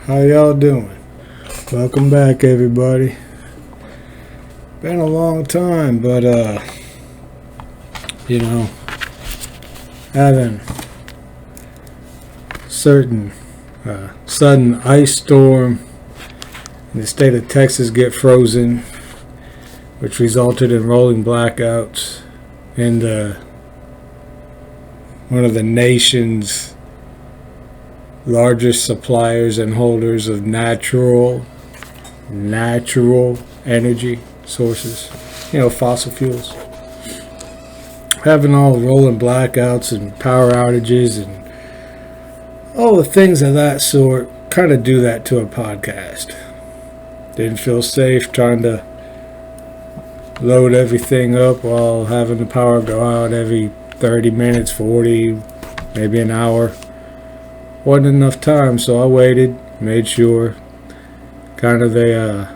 How y'all doing? Welcome back, everybody. Been a long time, but having certain sudden ice storm in the state of Texas get frozen, which resulted in rolling blackouts in one of the nation's largest suppliers and holders of natural energy sources, fossil fuels. Having all the rolling blackouts and power outages and all the things of that sort kind of do that to a podcast. Didn't feel safe trying to load everything up while having the power go out every 30 minutes, 40, maybe an hour. Wasn't enough time, so I waited, made sure. Kind of a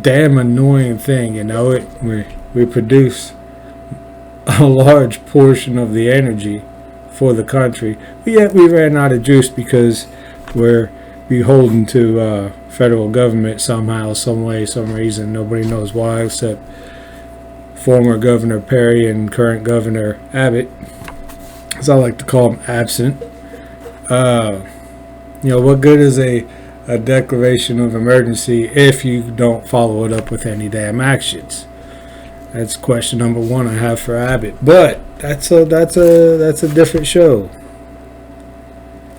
damn annoying thing, we produce a large portion of the energy for the country, but yet we ran out of juice because we're beholden to federal government somehow, some way, some reason. Nobody knows why except former Governor Perry and current Governor Abbott, as I like to call him, absent. What good is a declaration of emergency if you don't follow it up with any damn actions? That's question number one I have for Abbott. But that's a different show.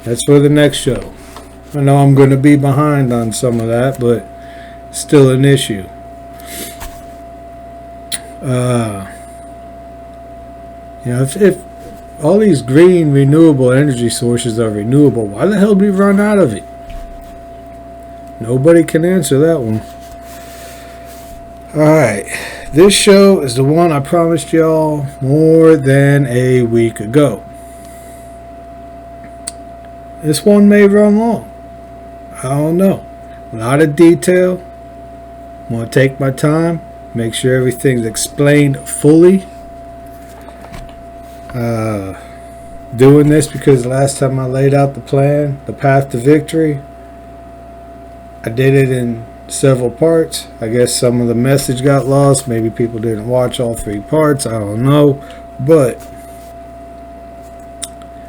That's for the next show. I know I'm going to be behind on some of that, but still an issue. If all these green renewable energy sources are renewable, why the hell did we run out of it? Nobody can answer that one. Alright, this show is the one I promised y'all more than a week ago. This one may run long. I don't know. A lot of detail. I'm going to take my time, make sure everything's explained fully. Doing this because last time I laid out the plan, the path to victory, I did it in several parts. I guess some of the message got lost. Maybe people didn't watch all 3 parts. I don't know. But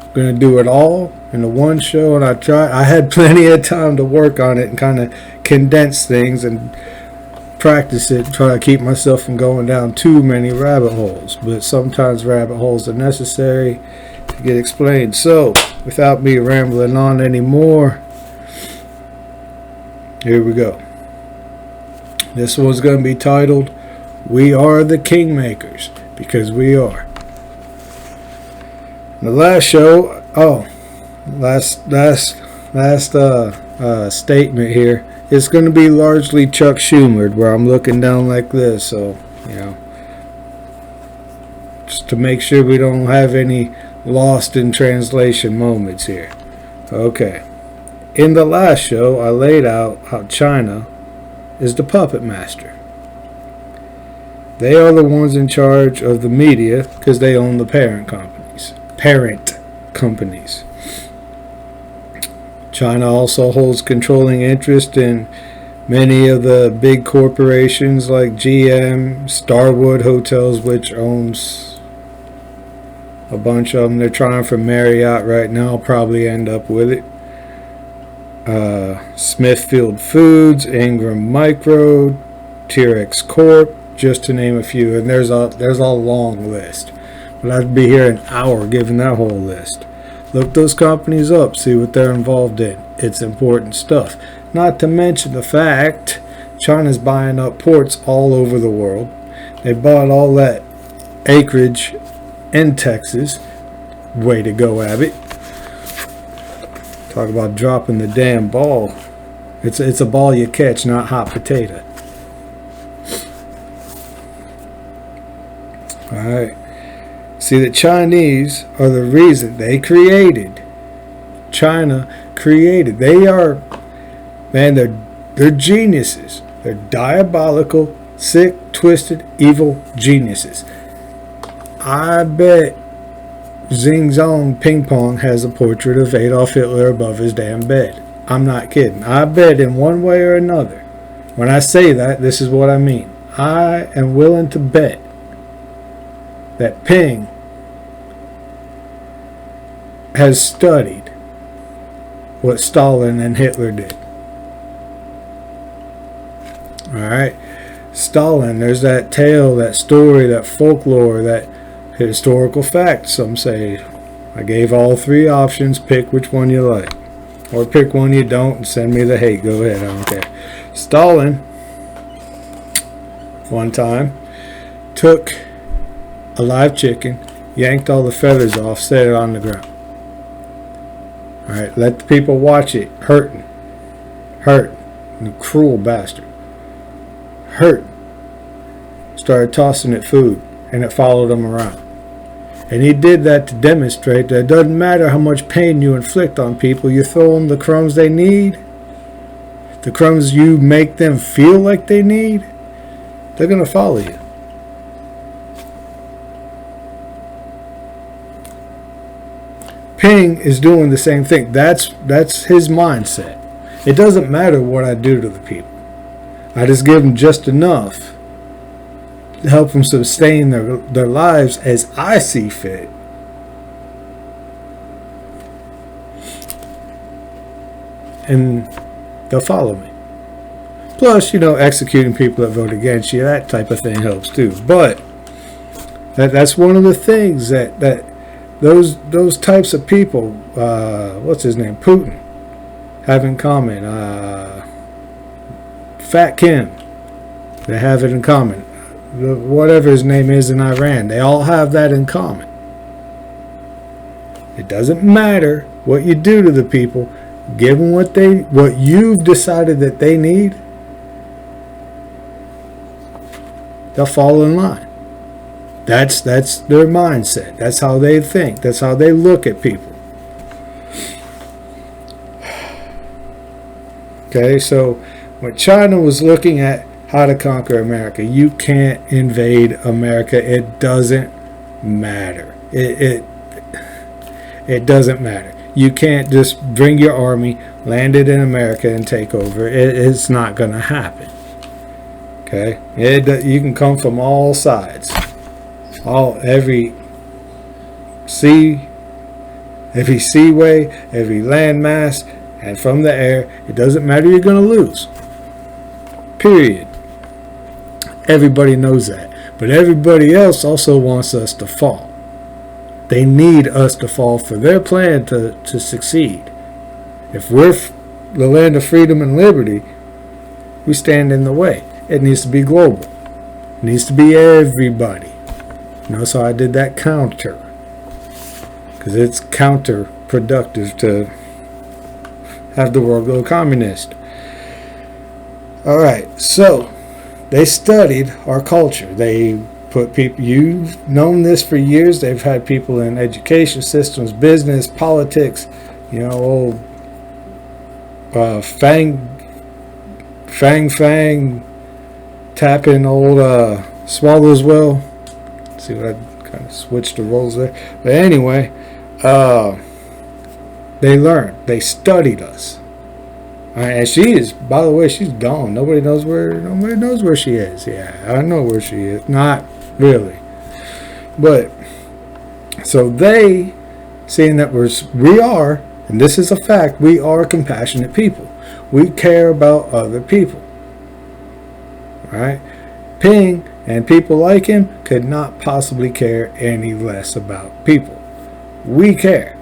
I'm going to do it all in the one show. And I had plenty of time to work on it and kind of condense things and practice it, try to keep myself from going down too many rabbit holes. But sometimes rabbit holes are necessary to get explained. So, without me rambling on anymore, here we go. This one's going to be titled, "We Are the Kingmakers," because we are. The last show, last statement here, it's going to be largely Chuck Schumered, where I'm looking down like this, so, just to make sure we don't have any lost in translation moments here. Okay. In the last show, I laid out how China is the puppet master. They are the ones in charge of the media because they own the parent companies. China also holds controlling interest in many of the big corporations like GM, Starwood Hotels, which owns a bunch of them. They're trying for Marriott right now, probably end up with it. Smithfield Foods, Ingram Micro, T-Rex Corp, just to name a few. And there's a long list. But I'd be here an hour giving that whole list. Look those companies up, see what they're involved in. It's important stuff. Not to mention the fact China's buying up ports all over the world. They bought all that acreage in Texas. Way to go, Abbott. Talk about dropping the damn ball. It's a ball you catch, not hot potato. Alright. See, the Chinese are the reason they created. China created. They are, man, they're geniuses. They're diabolical, sick, twisted, evil geniuses. I bet Xing Zong Ping Pong has a portrait of Adolf Hitler above his damn bed. I'm not kidding. I bet in one way or another. When I say that, this is what I mean. I am willing to bet that Ping has studied what Stalin and Hitler did. Alright? Stalin, there's that tale, that story, that folklore, that historical fact. Some say, I gave all three options, pick which one you like. Or pick one you don't and send me the hate. Go ahead, I don't care. Stalin, one time, took a live chicken, yanked all the feathers off, set it on the ground. Alright, let the people watch it, hurting. The cruel bastard. Hurt. Started tossing it food, and it followed him around. And he did that to demonstrate that it doesn't matter how much pain you inflict on people, you throw them the crumbs they need, the crumbs you make them feel like they need, they're going to follow you. Ping is doing the same thing. That's his mindset. It doesn't matter what I do to the people. I just give them just enough to help them sustain their lives as I see fit. And they'll follow me. Plus, executing people that vote against you, that type of thing helps too. But that's one of the things that those types of people, what's his name, Putin, have in common. Fat Kim, they have it in common. Whatever his name is in Iran, they all have that in common. It doesn't matter what you do to the people. Give them what you've decided that they need. They'll fall in line. That's their mindset. That's how they think. That's how they look at people. Okay, so when China was looking at how to conquer America, you can't invade America. It doesn't matter. It doesn't matter. You can't just bring your army, land it in America, and take over. It's not going to happen. Okay, you can come from all sides, every seaway, every landmass, and from the air. It doesn't matter. You're going to lose. Period. Everybody knows that. But everybody else also wants us to fall. They need us to fall for their plan to succeed. If we're the land of freedom and liberty, we stand in the way. It needs to be global. It needs to be everybody. So I did that counter. Because it's counterproductive to have the world go communist. Alright, so they studied our culture. They put people, you've known this for years, they've had people in education systems, business, politics, fang tapping old swallows well. Let's see what I kind of switched the roles there. But anyway, they learned, they studied us. And she is, by the way, she's gone. Nobody knows where she is. Yeah, I know where she is. Not really. But, so they, seeing that we are, and this is a fact, we are compassionate people. We care about other people. Right? Ping and people like him could not possibly care any less about people. We care.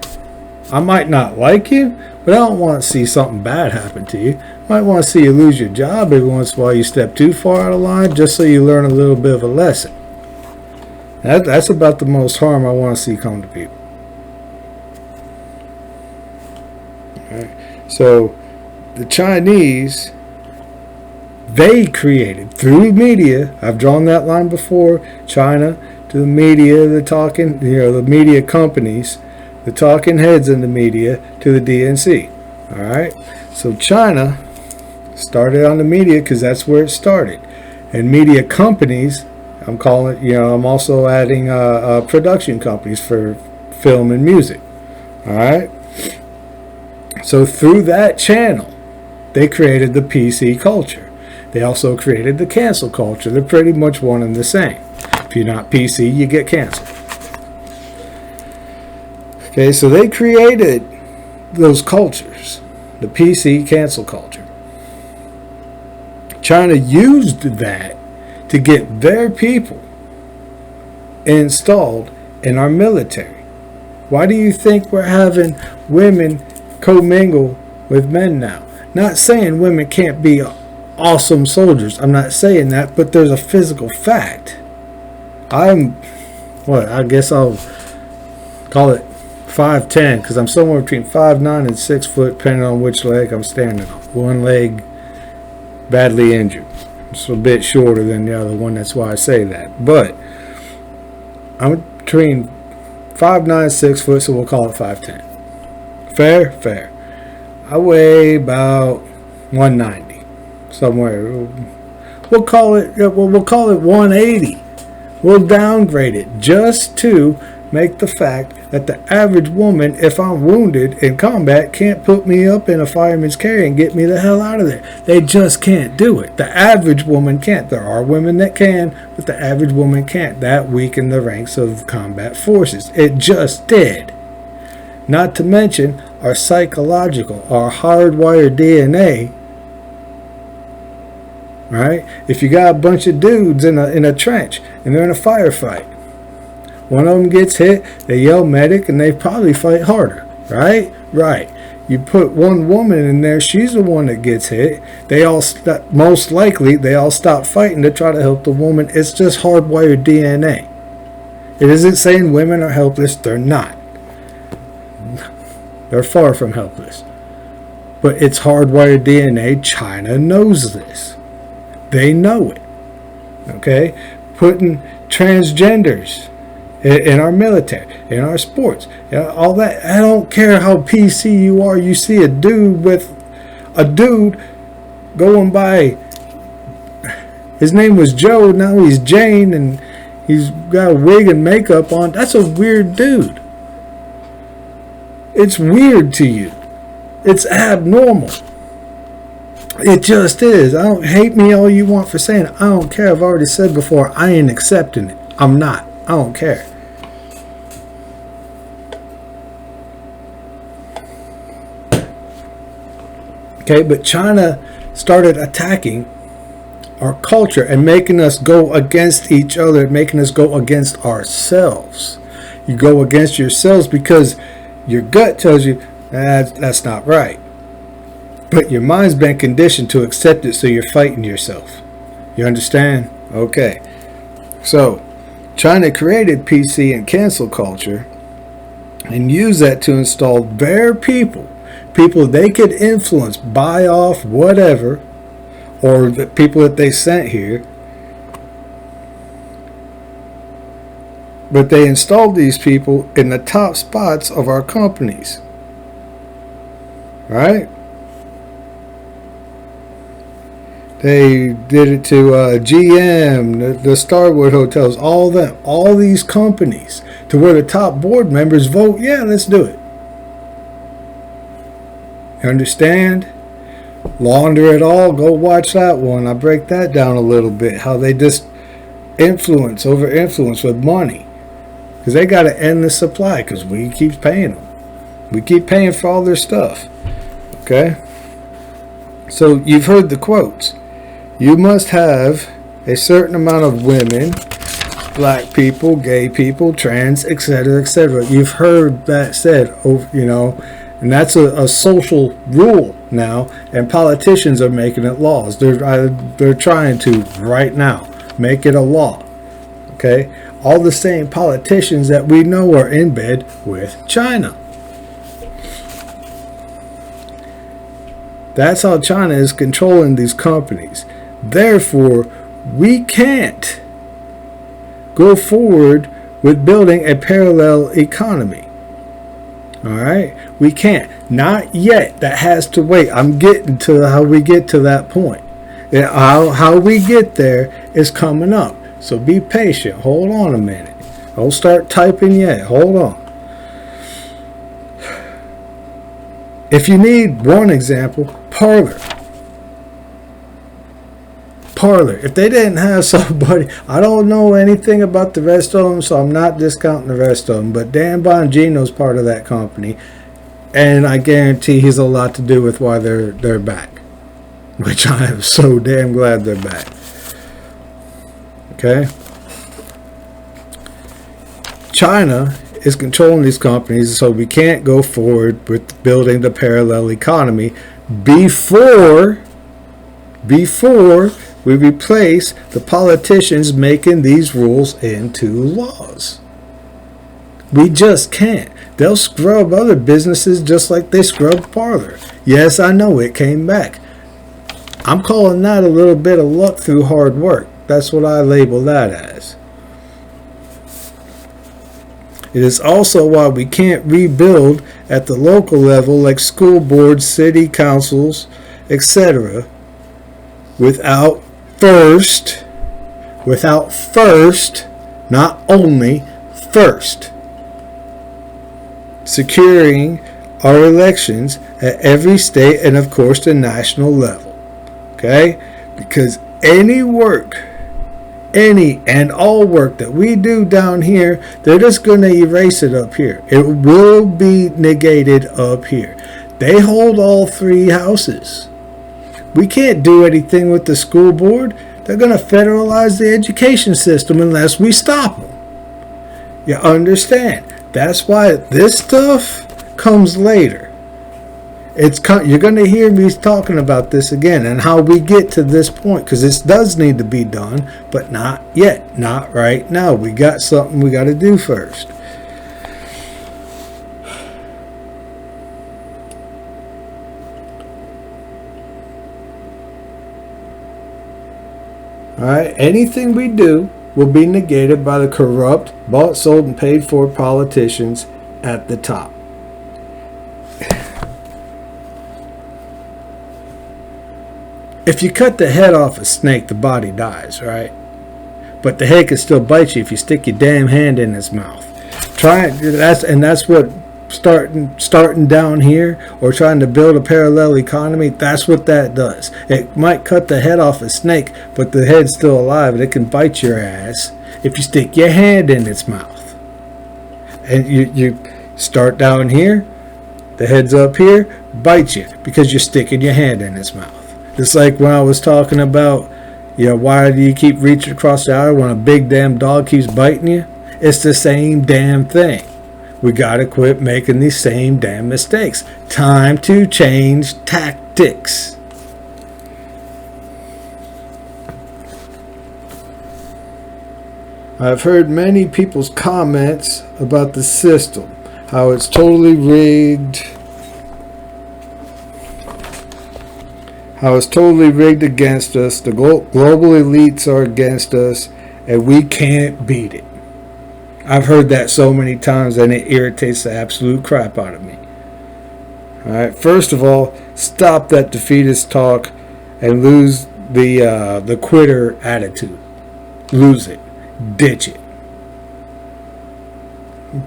I might not like you, but I don't want to see something bad happen to you. I might want to see you lose your job every once in a while. You step too far out of line just so you learn a little bit of a lesson. That's about the most harm I want to see come to people. Right. So the Chinese, they created through media. I've drawn that line before. China to the media, the media companies, the talking heads in the media to the DNC. All right. So China started on the media because that's where it started, and media companies. I'm calling it. I'm also adding production companies for film and music. All right. So through that channel, they created the PC culture. They also created the cancel culture. They're pretty much one and the same. If you're not PC, you get canceled. Okay, so they created those cultures, the PC cancel culture. China used that to get their people installed in our military. Why do you think we're having women commingle with men now? Not saying women can't be awesome soldiers. I'm not saying that, but there's a physical fact. I guess I'll call it 5'10", because I'm somewhere between 5'9" and 6 foot, depending on which leg I'm standing on. One leg badly injured. It's a bit shorter than the other one. That's why I say that. But I'm between 5'9", 6 foot, so we'll call it 5'10". Fair? Fair. I weigh about 190, somewhere. We'll call it 180. We'll downgrade it just to make the fact that the average woman, if I'm wounded in combat, can't put me up in a fireman's carry and get me the hell out of there. They just can't do it. The average woman can't. There are women that can, but the average woman can't. That weakened the ranks of combat forces. It just did. Not to mention our psychological, our hardwired DNA. Right? If you got a bunch of dudes in a trench and they're in a firefight, one of them gets hit, they yell medic, and they probably fight harder. Right? Right. You put one woman in there, she's the one that gets hit. They all most likely they all stop fighting to try to help the woman. It's just hardwired DNA. It isn't saying women are helpless. They're not. They're far from helpless. But it's hardwired DNA. China knows this. They know it. Okay? Putting transgenders in our military, in our sports, all that. I don't care how PC you are. You see a dude going by, his name was Joe, now he's Jane, and he's got a wig and makeup on. That's a weird dude. It's weird to you. It's abnormal. It just is. I don't hate me all you want for saying it. I don't care. I've already said before, I ain't accepting it. I'm not. I don't care. Okay, but China started attacking our culture and making us go against each other, making us go against ourselves. You go against yourselves because your gut tells you that's not right. But your mind's been conditioned to accept it, so you're fighting yourself. You understand? Okay. So, China created PC and cancel culture and used that to install their people they could influence, buy off, whatever, or the people that they sent here. But they installed these people in the top spots of our companies. Right? They did it to GM, the Starwood hotels, all these companies, to where the top board members vote, yeah, let's do it. You understand? Launder It All, go watch that one. I break that down a little bit, how they just influence with money. Because they got to end the supply, because we keep paying them. We keep paying for all their stuff. Okay? So you've heard the quotes. You must have a certain amount of women, black people, gay people, trans, etc., etc. You've heard that said, and that's a social rule now, and politicians are making it laws. They're trying to right now make it a law. Okay? All the same politicians that we know are in bed with China. That's how China is controlling these companies. Therefore, we can't go forward with building a parallel economy. All right? We can't. Not yet. That has to wait. I'm getting to how we get to that point. How we get there is coming up. So be patient. Hold on a minute. Don't start typing yet. Hold on. If you need one example, Parler. Parler. If they didn't have somebody, I don't know anything about the rest of them, so I'm not discounting the rest of them, but Dan Bongino's part of that company, and I guarantee he's a lot to do with why they're back, which I am so damn glad they're back. Okay? China is controlling these companies, so we can't go forward with building the parallel economy before we replace the politicians making these rules into laws. We just can't. They'll scrub other businesses just like they scrubbed Parler. Yes, I know it came back. I'm calling that a little bit of luck through hard work. That's what I label that as. It is also why we can't rebuild at the local level like school boards, city councils, etc. without first, not only first, securing our elections at every state and of course the national level. Okay? Because any and all work that we do down here, they're just going to erase it up here. It will be negated up here. They hold all three houses. We can't do anything with the school board. They're going to federalize the education system unless we stop them. You understand? That's why this stuff comes later. You're going to hear me talking about this again and how we get to this point, because this does need to be done, but not yet, not right now. We got something we got to do first. All right, anything we do will be negated by the corrupt, bought, sold, and paid for politicians at the top. If you cut the head off a snake, the body dies, right? But the head can still bite you if you stick your damn hand in its mouth. That's what starting down here or trying to build a parallel economy, that's what that does. It might cut the head off a snake, but the head's still alive and it can bite your ass if you stick your hand in its mouth. And you start down here, the head's up here, bite you because you're sticking your hand in its mouth. It's like when I was talking about, why do you keep reaching across the aisle when a big damn dog keeps biting you? It's the same damn thing. We gotta quit making these same damn mistakes. Time to change tactics. I've heard many people's comments about the system, how it's totally rigged, against us, the global elites are against us, and we can't beat it. I've heard that so many times, and it irritates the absolute crap out of me. All right, first of all, stop that defeatist talk and lose the quitter attitude. Lose it. Ditch it.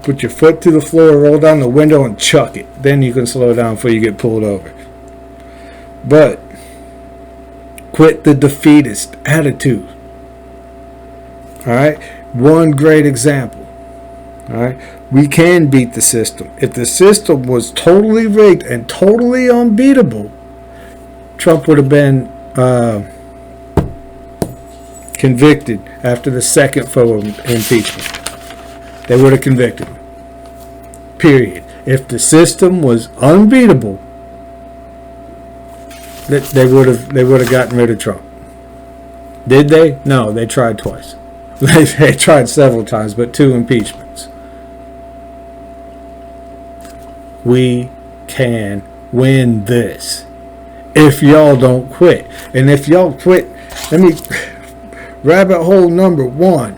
Put your foot to the floor, roll down the window, and chuck it. Then you can slow down before you get pulled over. But quit the defeatist attitude. All right? One great example. All right? We can beat the system. If the system was totally rigged and totally unbeatable, Trump would have been convicted after the second vote of impeachment. They would have convicted him. Period. If the system was unbeatable, they would have gotten rid of Trump. Did they? No, they tried twice. They tried several times, but 2 impeachments. We can win this if y'all don't quit. And if y'all quit, let me rabbit hole number 1.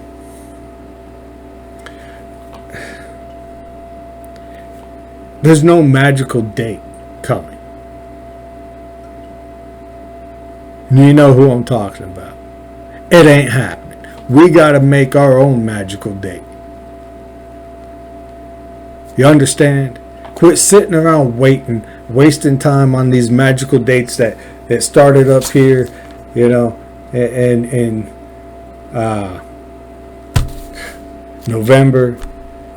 There's no magical date coming. You know who I'm talking about. It ain't happening. We got to make our own magical date. You understand? Quit sitting around waiting wasting time on these magical dates that started up here, in November.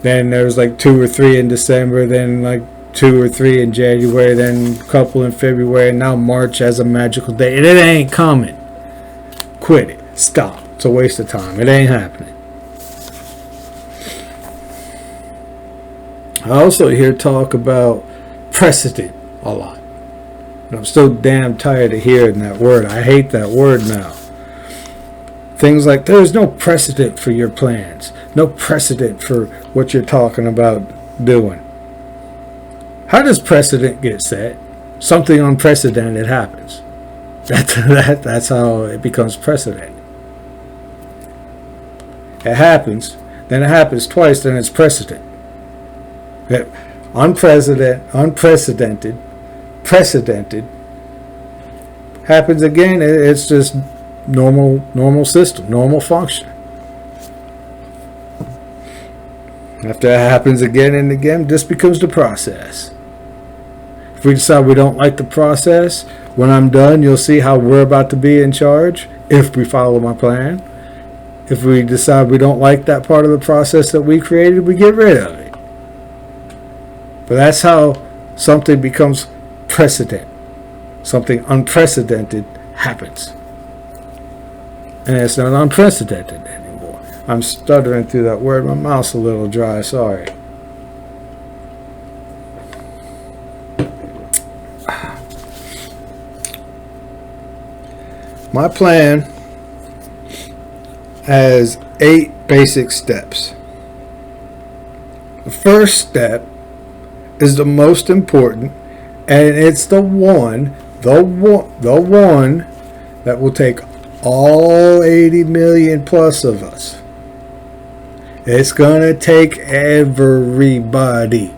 Then there was like 2 or 3 in December. Then like 2 or 3 in January. Then a couple in February. And now March has a magical date. And it ain't coming. Quit it. Stop. It's a waste of time. It ain't happening. I also hear talk about precedent a lot. And I'm so damn tired of hearing that word. I hate that word now. Things like, there's no precedent for your plans. No precedent for what you're talking about doing. How does precedent get set? Something unprecedented happens. That's how it becomes precedent. It happens, then it happens twice, then it's precedent. Unprecedented, precedented, happens again, it's just normal system, normal function. After it happens again and again, this becomes the process. If we decide we don't like the process, when I'm done, you'll see how we're about to be in charge, if we follow my plan. If we decide we don't like that part of the process that we created, we get rid of it. But that's how something becomes precedent. Something unprecedented happens. And it's not unprecedented anymore. I'm stuttering through that word. My mouth's a little dry. Sorry. My plan has 8 basic steps. The first step is the most important, and it's the one that will take all 80 million plus of us. It's gonna take everybody.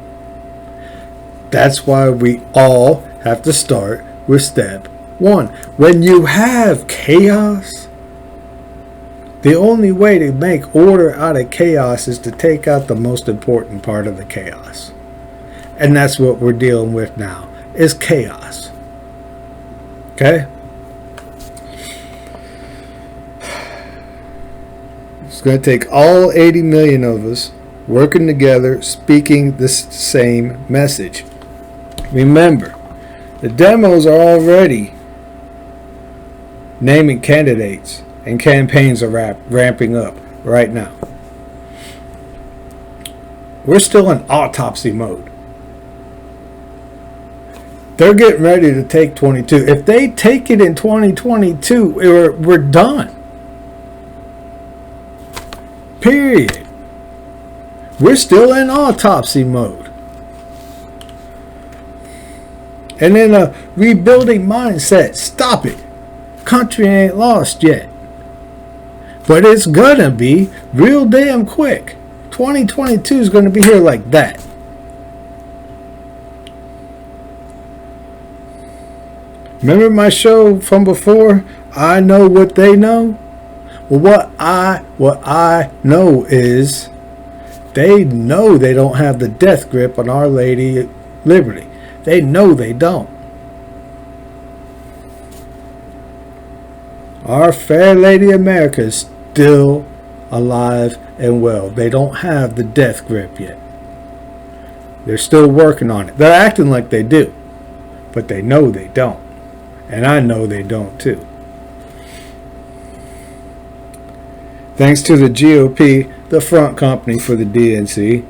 That's why we all have to start with step 1. When you have chaos, the only way to make order out of chaos is to take out the most important part of the chaos. And that's what we're dealing with now, is chaos. Okay? It's going to take all 80 million of us working together, speaking this same message. Remember, the demos are already naming candidates, and campaigns are ramping up right now. We're still in autopsy mode. They're getting ready to take 22. If they take it in 2022, we're done. Period. We're still in autopsy mode. And in a rebuilding mindset, stop it. Country ain't lost yet. But it's gonna be real damn quick. 2022 is gonna be here like that. Remember my show from before? I know what they know. Well, what I know is they know they don't have the death grip on Our Lady Liberty. They know they don't. Our fair Lady America is still alive and well. They don't have the death grip yet. They're still working on it. They're acting like they do, but they know they don't. And I know they don't too. Thanks to the GOP, the front company for the DNC,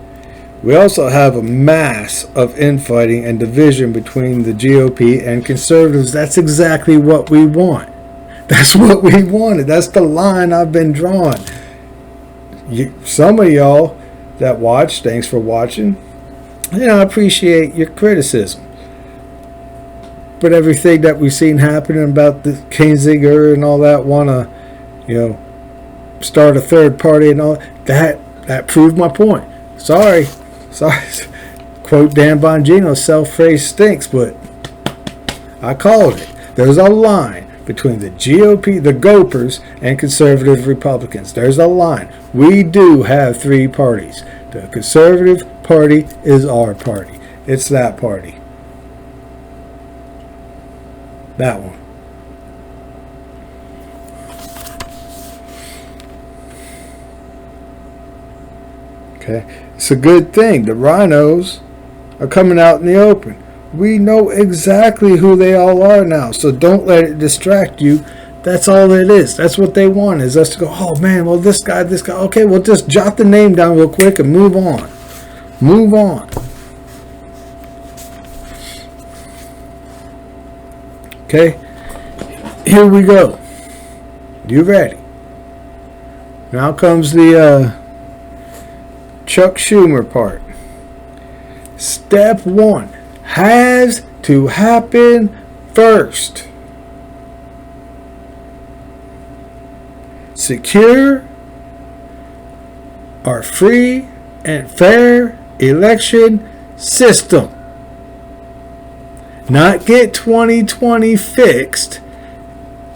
we also have a mass of infighting and division between the GOP and conservatives. That's exactly what we want. That's what we wanted. That's the line I've been drawing. Some of y'all that watch, thanks for watching. I appreciate your criticism. But everything that we've seen happening about the Kinzinger and all that want to, start a third party and all that proved my point. Sorry. Quote Dan Bongino, self-praise stinks, but I called it. There's a line between the GOP, the Gopers, and conservative Republicans. There's a line. We do have 3 parties. The Conservative Party is our party. It's that party. That one. Okay. It's a good thing. The rhinos are coming out in the open. We know exactly who they all are now, so don't let it distract you. That's all it is. That's what they want, is us to go, oh man, well this guy. Okay, well just jot the name down real quick and move on. Move on. Okay, here we go. You ready? Now comes the Chuck Schumer part. Step 1 has to happen first. Secure our free and fair election system. Not get 2020 fixed.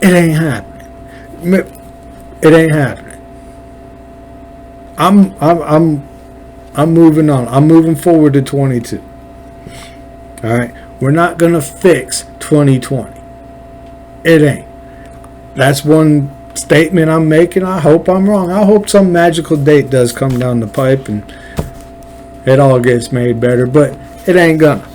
It ain't happening. It ain't happening. I'm moving on. I'm moving forward to 22. All right. We're not going to fix 2020. It ain't. That's one statement I'm making. I hope I'm wrong. I hope some magical date does come down the pipe and it all gets made better, but it ain't gonna.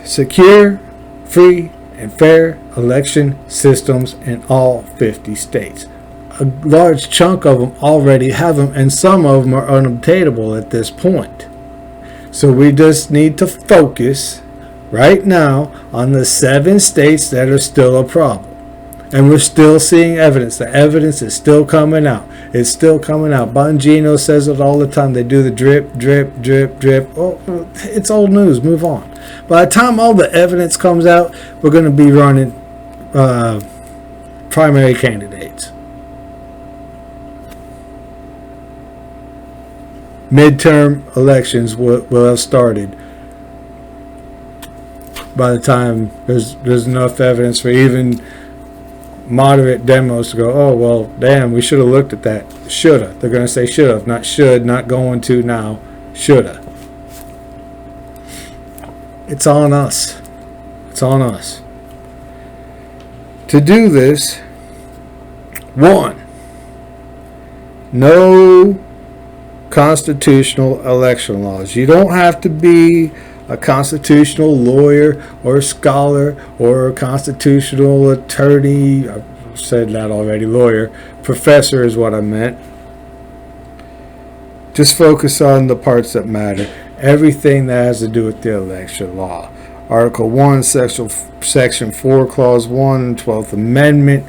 Secure, free, and fair election systems in all 50 states. A large chunk of them already have them, and some of them are unobtainable at this point. So we just need to focus right now on the 7 states that are still a problem. And we're still seeing evidence. The evidence is still coming out. It's still coming out. Bongino says it all the time. They do the drip, drip, drip, drip. Oh, it's old news. Move on. By the time all the evidence comes out, we're going to be running primary candidates. Midterm elections will have started by the time there's enough evidence for even moderate demos to go, oh, well, damn, we should have looked at that. Shoulda. They're going to say should have, not should, not going to now. Shoulda. It's on us. It's on us. To do this, 1, no constitutional election laws. You don't have to be a constitutional lawyer or scholar or a constitutional attorney. I've said that already. Lawyer. Professor is what I meant. Just focus on the parts that matter. Everything that has to do with the election law. Article 1, Section 4, Clause 1, 12th Amendment.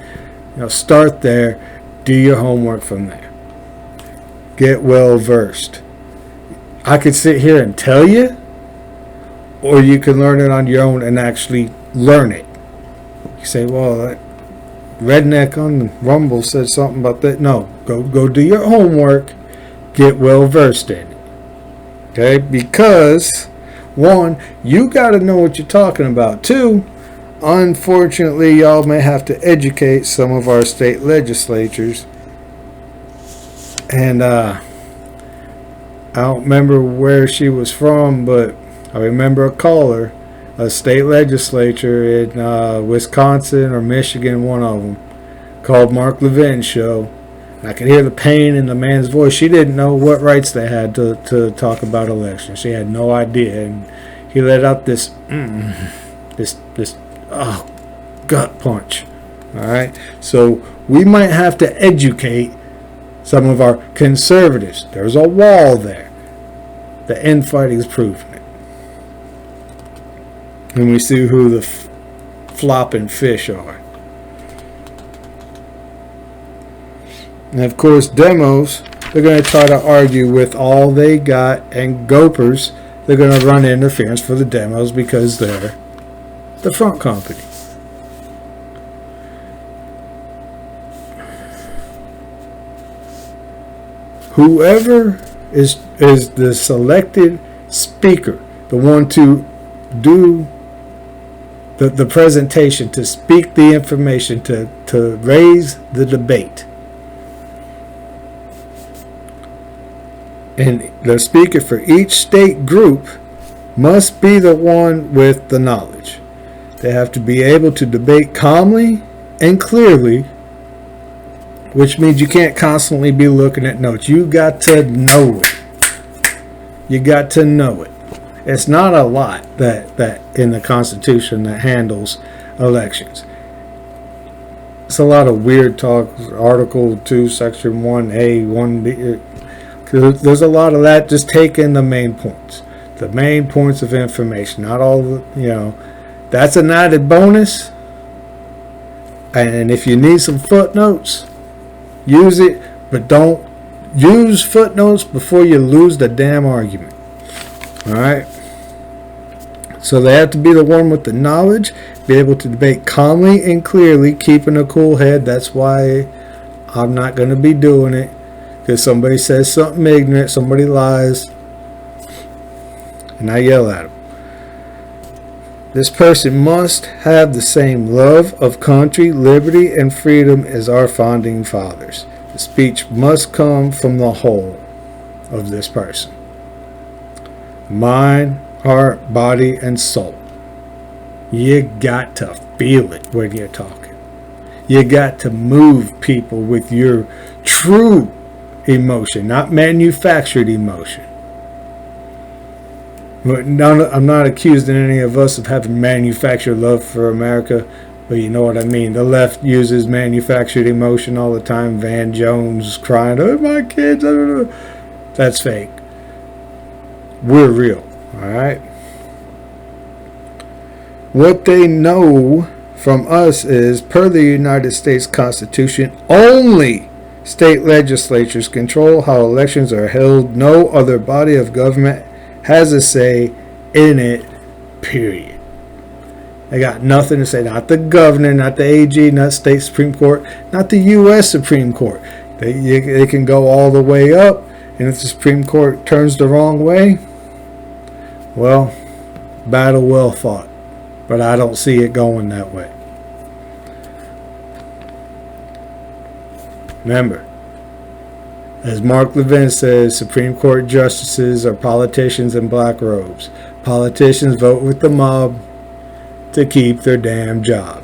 Start there. Do your homework from there. Get well versed. I could sit here and tell you, or you can learn it on your own and actually learn it. You say, well, that redneck on Rumble said something about that. No, go do your homework. Get well versed in it. Okay? Because 1, you got to know what you're talking about. 2, unfortunately, y'all may have to educate some of our state legislatures. And I don't remember where she was from, but I remember a caller, a state legislature in Wisconsin or Michigan, one of them, called Mark Levin's show. I could hear the pain in the man's voice. She didn't know what rights they had to talk about elections. She had no idea. And he let out this gut punch. All right? So we might have to educate some of our conservatives. There's a wall there. The infighting is proving it. And we see who the flopping fish are. And of course, demos, they're going to try to argue with all they got, and gopers, they're going to run interference for the demos because they're the front company. Whoever is the selected speaker, the one to do the presentation, to speak the information, to raise the debate. And the speaker for each state group must be the one with the knowledge. They have to be able to debate calmly and clearly, which means you can't constantly be looking at notes. You got to know it. You got to know it. It's not a lot that in the Constitution that handles elections. It's a lot of weird talk. Article 2, Section 1A, 1B. There's a lot of that. Just take in the main points. The main points of information. Not all the, that's an added bonus. And if you need some footnotes, use it. But don't use footnotes before you lose the damn argument. Alright? So they have to be the one with the knowledge, be able to debate calmly and clearly, keeping a cool head. That's why I'm not going to be doing it. Because somebody says something ignorant, somebody lies, and I yell at them. This person must have the same love of country, liberty, and freedom as our founding fathers. The speech must come from the whole of this person. Mind, heart, body, and soul. You got to feel it when you're talking. You got to move people with your true emotion, not manufactured emotion. I'm not accusing any of us of having manufactured love for America, but you know what I mean. The left uses manufactured emotion all the time. Van Jones crying, "Oh, my kids." That's fake. We're real, all right? What they know from us is, per the United States Constitution, only state legislatures control how elections are held. No other body of government has a say in it, period. They got nothing to say. Not the governor, not the AG, not state Supreme Court, not the U.S. Supreme Court. They can go all the way up, and if the Supreme Court turns the wrong way, well, battle well fought. But I don't see it going that way. Remember, as Mark Levin says, Supreme Court justices are politicians in black robes. Politicians vote with the mob to keep their damn job.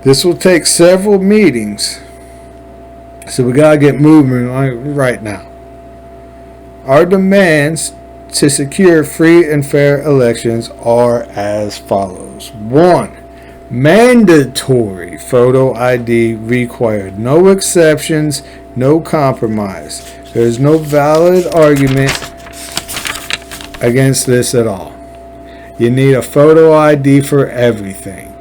This will take several meetings, so we gotta get moving right now. Our demands to secure free and fair elections are as follows. 1. Mandatory photo ID required. No exceptions, no compromise. There is no valid argument against this at all. You need a photo ID for everything.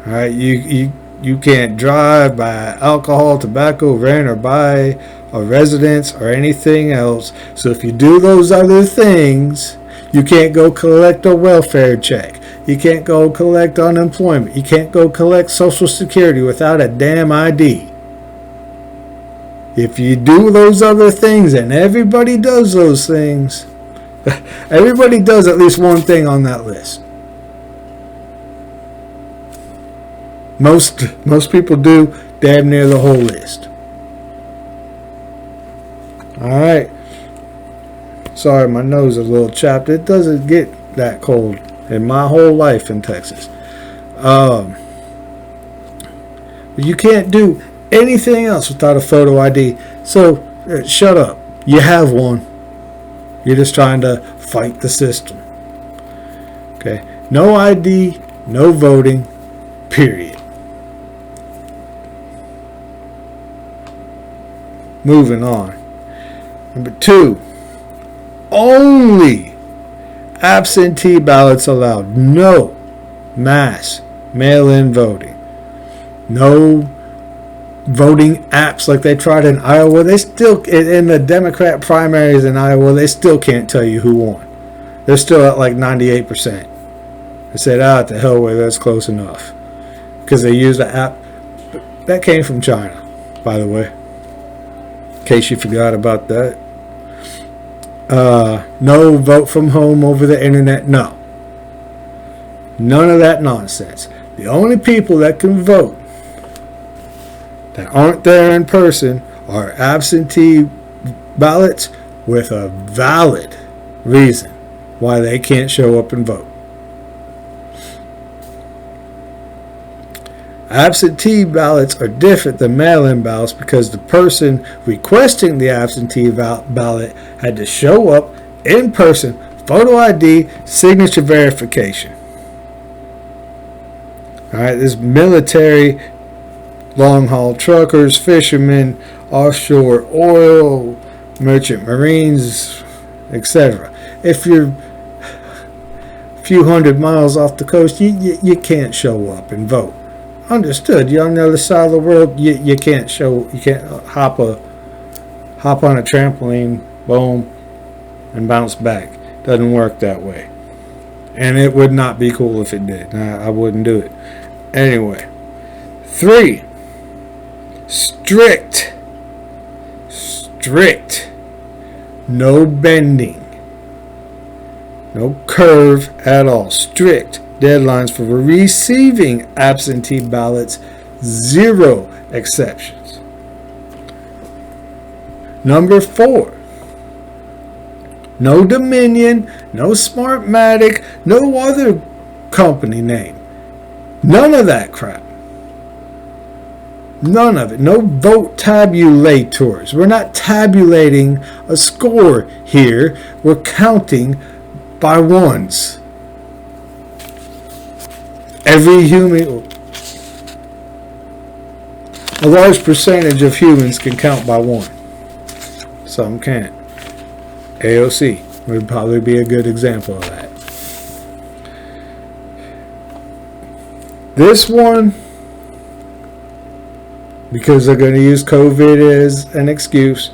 All right, you can't drive, buy alcohol, tobacco, rent, or buy a residence or anything else. So if you do those other things, you can't go collect a welfare check. You can't go collect unemployment. You can't go collect Social Security without a damn ID. If you do those other things, and everybody does those things, everybody does at least one thing on that list. Most people do damn near the whole list. Alright. Sorry, my nose is a little chapped. It doesn't get that cold in my whole life in Texas. You can't do anything else without a photo ID. So, shut up. You have one. You're just trying to fight the system. Okay? No ID, no voting, period. Moving on. Number 2, only absentee ballots allowed. No mass mail-in voting. No voting apps like they tried in Iowa. They still, in the Democrat primaries in Iowa, they still can't tell you who won. They're still at like 98%. They said, to hell with it, that's close enough. Because they used the app. That came from China, by the way. In case you forgot about that. No vote from home over the internet. No. None of that nonsense. The only people that can vote that aren't there in person are absentee ballots with a valid reason why they can't show up and vote. absentee ballots are different than mail-in ballots because the person requesting the absentee ballot had to show up in person, photo ID, signature verification. All right, this military, long-haul truckers, fishermen, offshore oil, merchant marines, etc. If you're a few hundred miles off the coast, you can't show up and vote. Understood. You're on the other side of the world. You can't hop on a trampoline, boom, and bounce back. Doesn't work that way. And it would not be cool if it did. I wouldn't do it. Anyway, 3. Strict. No bending. No curve at all. Strict deadlines for receiving absentee ballots. 0 exceptions. Number 4. No Dominion, no Smartmatic, no other company name. None of that crap. None of it. No vote tabulators. We're not tabulating a score here. We're counting by ones. Every human, a large percentage of humans can count by one. Some can't. AOC would probably be a good example of that. This one, because they're going to use COVID as an excuse,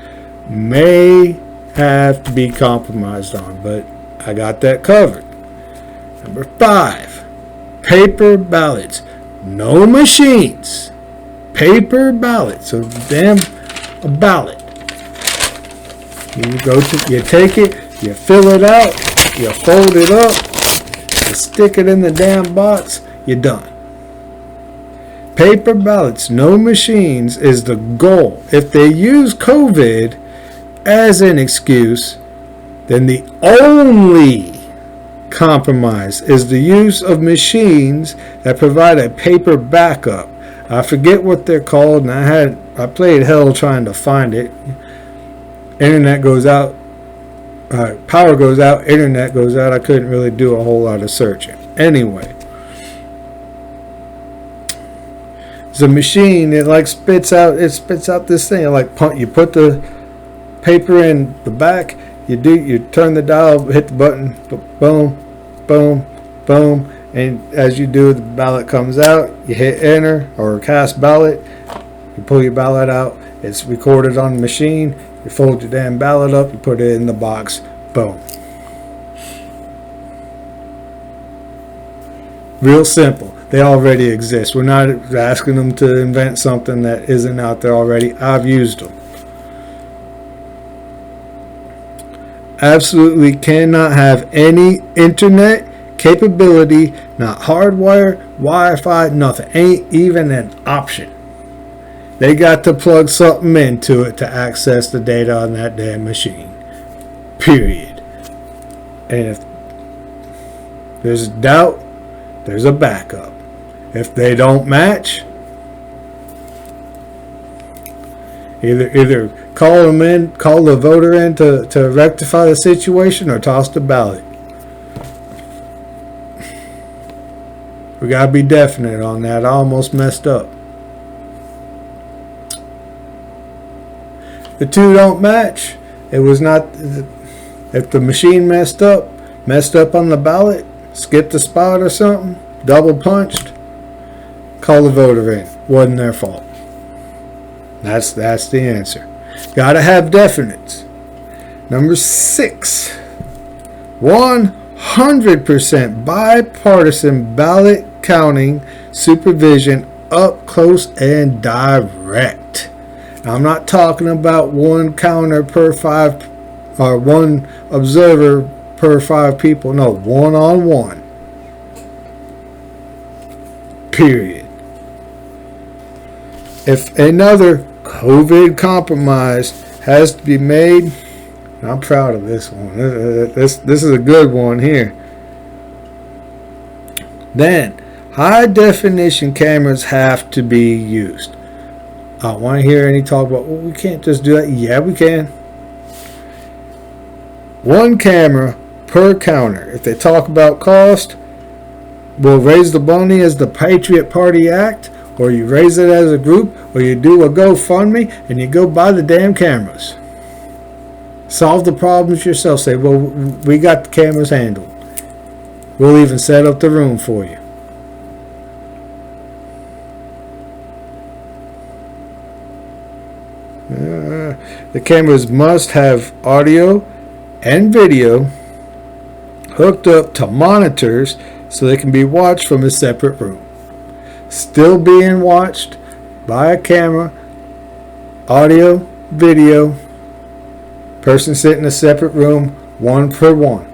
may have to be compromised on, but I got that covered. Number 5, paper ballots. No machines. Paper ballots. So damn a ballot. You take it, you fill it out, you fold it up, you stick it in the damn box, you're done. Paper ballots, no machines is the goal. If they use COVID as an excuse, then the only compromise is the use of machines that provide a paper backup. I forget what they're called, and I played hell trying to find it. Internet goes out, power goes out, internet goes out. I couldn't really do a whole lot of searching. Anyway, it's a machine. It spits out this thing. You put the paper in the back. You turn the dial, hit the button, boom, boom, boom, and as you do, the ballot comes out. You hit enter or cast ballot. You pull your ballot out. It's recorded on the machine. You fold your damn ballot up, you put it in the box, boom. Real simple. They already exist. We're not asking them to invent something that isn't out there already. I've used them. Absolutely cannot have any internet capability, not hardwire, Wi-Fi, nothing. Ain't even an option. They got to plug something into it to access the data on that damn machine. Period. And if there's doubt, there's a backup. If they don't match, either call the voter in to rectify the situation, or toss the ballot. We gotta be definite on that. I almost messed up. The two don't match. It was not. If the machine messed up on the ballot, skipped a spot or something, double punched, call the voter in. Wasn't their fault. That's the answer. Gotta have definites. Number 6, 100% bipartisan ballot counting supervision up close and direct. I'm not talking about one counter per 5 or one observer per 5 people. No, one-on-one. Period. If another COVID compromise has to be made, I'm proud of this one. This is a good one here. Then High definition cameras have to be used. I don't want to hear any talk about, well, we can't just do that. Yeah, we can. One camera per counter. If they talk about cost, we'll raise the money as the Patriot Party Act, or you raise it as a group, or you do a GoFundMe and you go buy the damn cameras. Solve the problems yourself. Say, well, we got the cameras handled. We'll even set up the room for you. The cameras must have audio and video hooked up to monitors so they can be watched from a separate room. Still being watched by a camera, audio, video, person sitting in a separate room, one for one.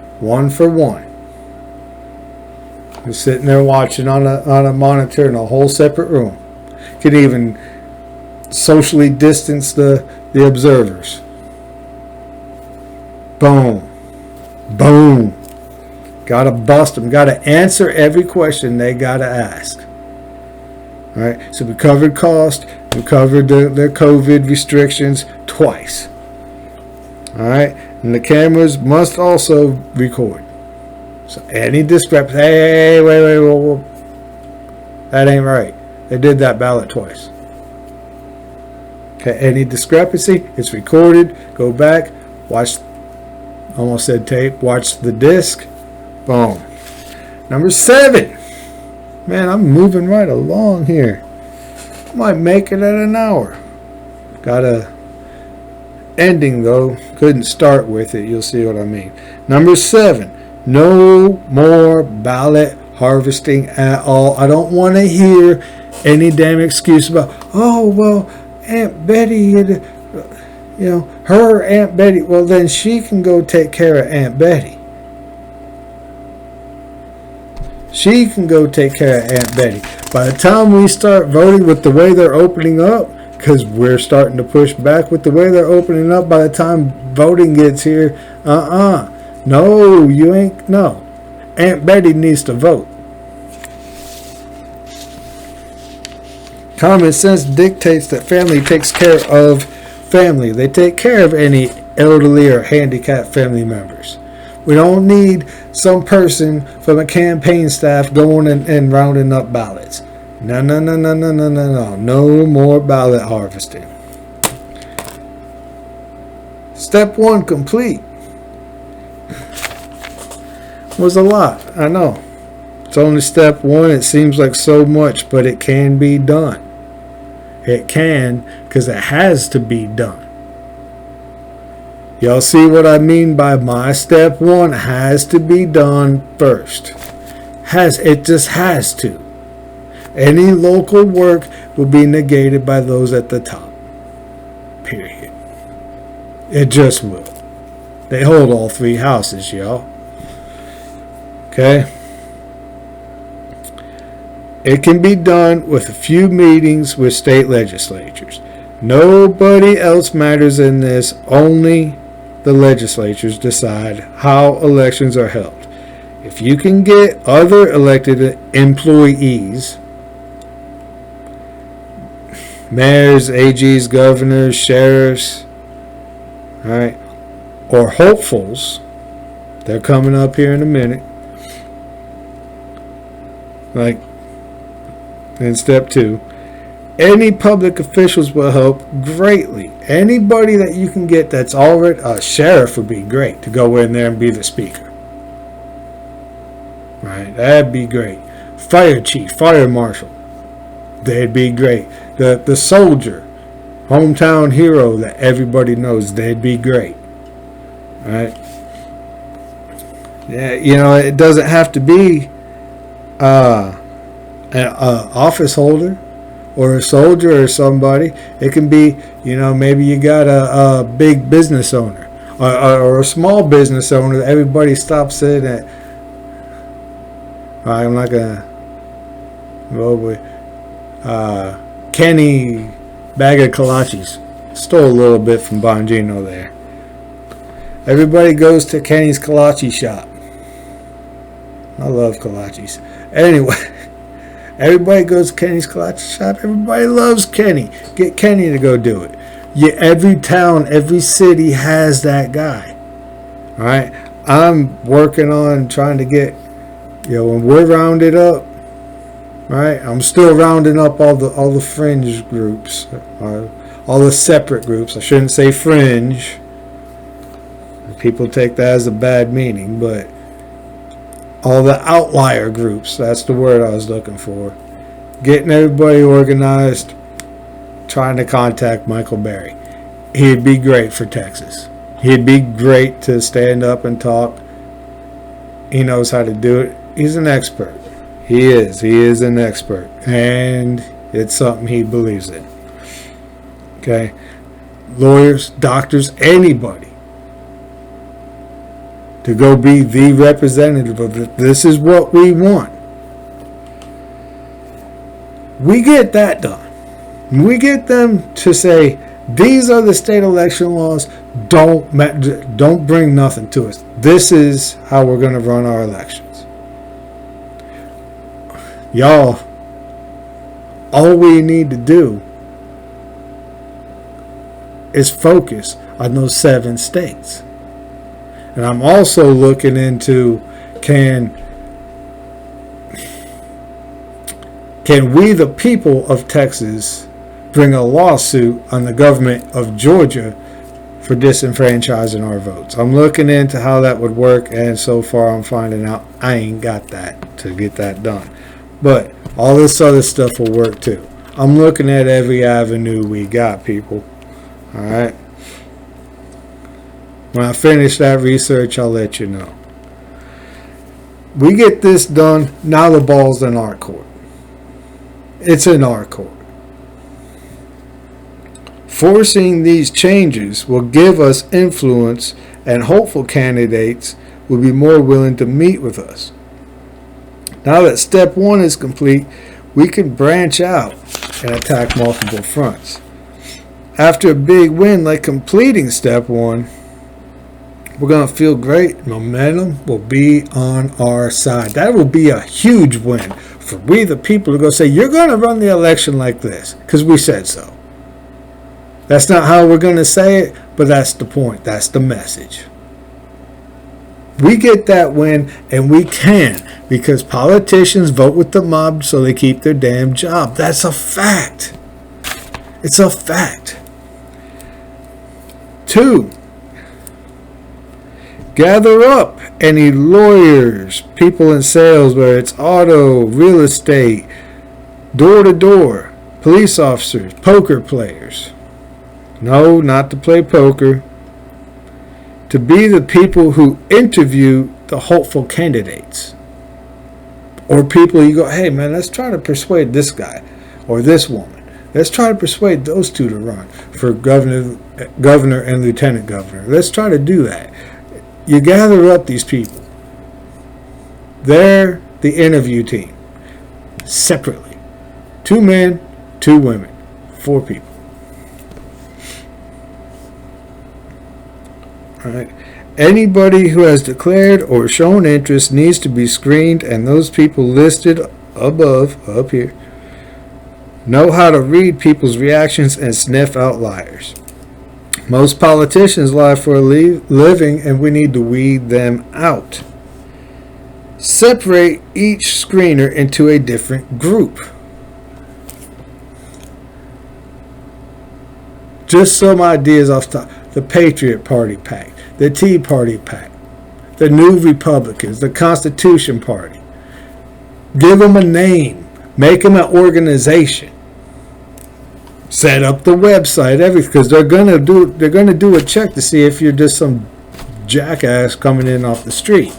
You're sitting there watching on a monitor in a whole separate room. Could even socially distance the observers. Boom. Boom. Gotta bust them. Gotta answer every question they gotta ask. All right. So we covered cost. We covered the COVID restrictions twice. All right. And the cameras must also record. So any discrepancy. Hey, wait. That ain't right. They did that ballot twice. Okay. Any discrepancy, it's recorded. Go back. Watch. Almost said tape. Watch the disc. Boom. Number 7. Man, I'm moving right along here. Might make it at an hour. Got a ending though. Couldn't start with it. You'll see what I mean. Number 7. No more ballot harvesting at all. I don't want to hear any damn excuse about, oh, well, Aunt Betty, her Aunt Betty. Well, then she can go take care of Aunt Betty. She can go take care of Aunt Betty. By the time we start voting with the way they're opening up, because we're starting to push back with the way they're opening up, by the time voting gets here, no, you ain't, no. Aunt Betty needs to vote. Common sense dictates that family takes care of family. They take care of any elderly or handicapped family members. We don't need some person from a campaign staff going and rounding up ballots. No. No more ballot harvesting. Step 1 complete. Was a lot, I know. It's only step 1. It seems like so much, but it can be done. It can, because it has to be done. Y'all see what I mean by my step 1 has to be done first. It just has to. Any local work will be negated by those at the top. Period. It just will. They hold all 3 houses, y'all. Okay? It can be done with a few meetings with state legislatures. Nobody else matters in this. Only the legislatures decide how elections are held. If you can get other elected employees, mayors, AGs, governors, sheriffs, all right, or hopefuls, they're coming up here in a minute, like in step 2, any public officials will help greatly. Anybody that you can get that's already a sheriff would be great to go in there and be the speaker. Right? That'd be great. Fire chief, fire marshal. They'd be great. The soldier, hometown hero that everybody knows, they'd be great. Right? Yeah, it doesn't have to be an office holder or a soldier or somebody. It can be, maybe you got a big business owner or a small business owner that everybody stops in at. I'm not gonna go with Kenny bag of kolaches. Stole a little bit from Bongino there. Everybody goes to Kenny's kolache shop. I love kolaches. Anyway, Everybody goes to Kenny's Kolache Shop. Everybody loves Kenny. Get Kenny to go do it. Every town, every city has that guy. All right. I'm working on trying to get, when we're rounded up, right? I'm still rounding up all the fringe groups, all the separate groups. I shouldn't say fringe. People take that as a bad meaning, but all the outlier groups, that's the word I was looking for. Getting everybody organized, trying to contact Michael Berry. He'd be great for Texas. He'd be great to stand up and talk. He knows how to do it. He's an expert. He is an expert, and it's something he believes in. Okay, lawyers, doctors, anybody to go be the representative of it. This is what we want. We get that done. We get them to say, these are the state election laws. Don't bring nothing to us. This is how we're going to run our elections. Y'all, all we need to do is focus on those 7 states. And I'm also looking into, can we, the people of Texas, bring a lawsuit on the government of Georgia for disenfranchising our votes? I'm looking into how that would work, and so far I'm finding out I ain't got that to get that done. But all this other stuff will work too. I'm looking at every avenue we got, people. All right. When I finish that research, I'll let you know. We get this done. Now the ball's in our court. It's in our court. Forcing these changes will give us influence, and hopeful candidates will be more willing to meet with us. Now that step 1 is complete, we can branch out and attack multiple fronts. After a big win like completing step 1, we're going to feel great. Momentum will be on our side. That will be a huge win for we the people to go say, you're going to run the election like this because we said so. That's not how we're going to say it, but that's the point. That's the message. We get that win, and we can, because politicians vote with the mob so they keep their damn job. That's a fact. It's a fact. 2, gather up any lawyers, people in sales, whether it's auto, real estate, door-to-door, police officers, poker players. No, not to play poker. To be the people who interview the hopeful candidates. Or people you go, hey man, let's try to persuade this guy or this woman. Let's try to persuade those 2 to run for governor and lieutenant governor. Let's try to do that. You gather up these people. They're the interview team. Separately. 2 men, 2 women, 4 people. All right. Anybody who has declared or shown interest needs to be screened, and those people listed above, up here, know how to read people's reactions and sniff out liars. Most politicians lie for a living, and we need to weed them out. Separate each screener into a different group. Just some ideas off the top. The Patriot Party PAC, the Tea Party PAC, the New Republicans, the Constitution Party. Give them a name. Make them an organization. Set up the website, everything, because they're gonna do a check to see if you're just some jackass coming in off the street.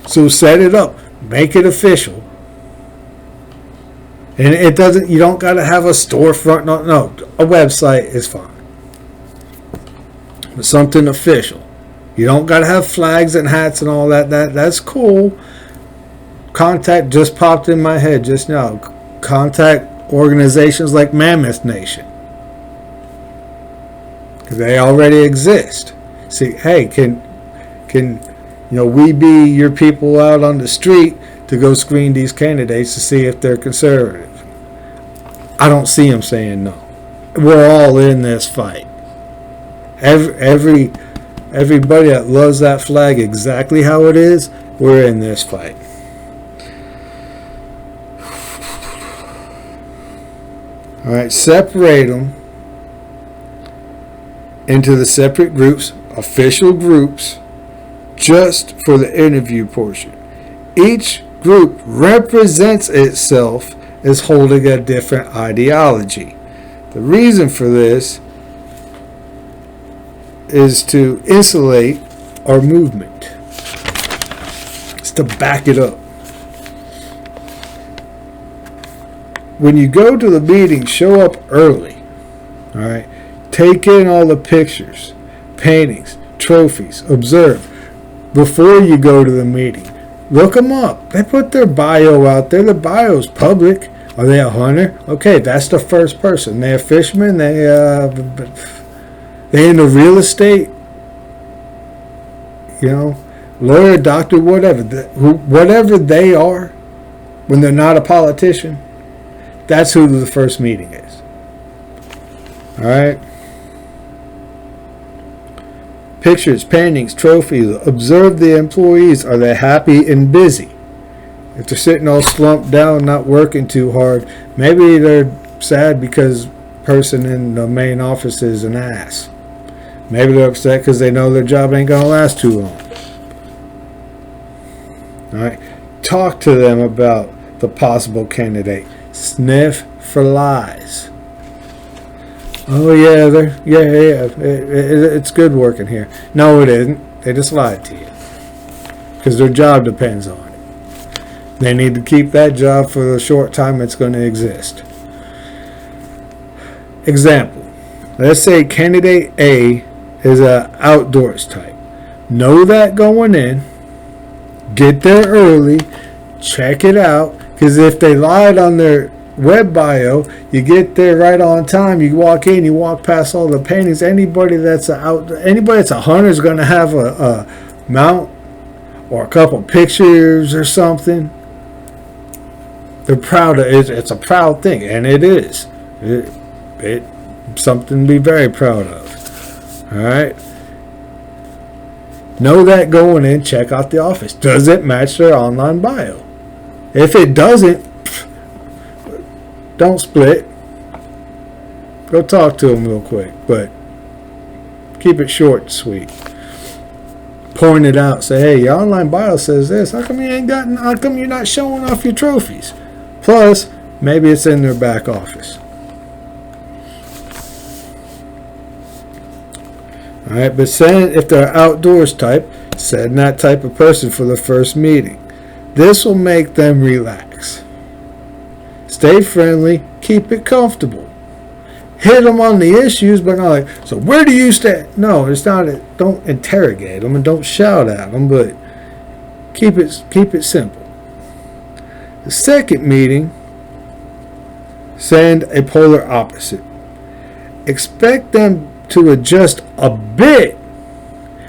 So set it up. Make it official. And you don't gotta have a storefront. No, a website is fine. But something official. You don't gotta have flags and hats and all that. That's cool. Contact just popped in my head just now. Contact organizations like Mammoth Nation. Because they already exist. See, hey, can we be your people out on the street to go screen these candidates to see if they're conservative. I don't see them saying no. We're all in this fight. Everybody that loves that flag exactly how it is, we're in this fight. All right, separate them into the separate groups, official groups, just for the interview portion. Each group represents itself as holding a different ideology. The reason for this is to insulate our movement. It's to back it up. When you go to the meeting, show up early. All right. Take in all the pictures, paintings, trophies. Observe before you go to the meeting. Look them up. They put their bio out there. The bio's public. Are they a hunter? Okay, that's the first person. They a fisherman. They into real estate. You know, lawyer, doctor, whatever. Whatever they are, when they're not a politician, that's who the first meeting is. All right. Pictures, paintings, trophies. Observe the employees. Are they happy and busy? If they're sitting all slumped down, not working too hard, maybe they're sad because the person in the main office is an ass. Maybe they're upset because they know their job ain't going to last too long. All right. Talk to them about the possible candidate. Sniff for lies. Oh yeah, it's good working here. No, it isn't. They just lied to you because their job depends on it. They need to keep that job for the short time it's going to exist. Example: let's say candidate A is an outdoors type. Know that going in. Get there early. Check it out. Because if they lied on their web bio, you get there right on time. You walk in, you walk past all the paintings. Anybody that's a hunter is going to have a mount or a couple pictures or something. They're proud of it. It's a proud thing, and it is. It's something to be very proud of. All right. Know that going in. Check out the office. Does it match their online bio? If it doesn't, don't split. Go talk to them real quick, but keep it short and sweet. Point it out. Say, hey, your online bio says this. How come you're not showing off your trophies? Plus, maybe it's in their back office. All right, but send if they're outdoors type, send that type of person for the first meeting. This will make them relax. Stay friendly, keep it comfortable. Hit them on the issues, but not like, so where do you stand? No, it's not. Don't interrogate them and don't shout at them, but keep it simple. The second meeting, send a polar opposite. Expect them to adjust a bit,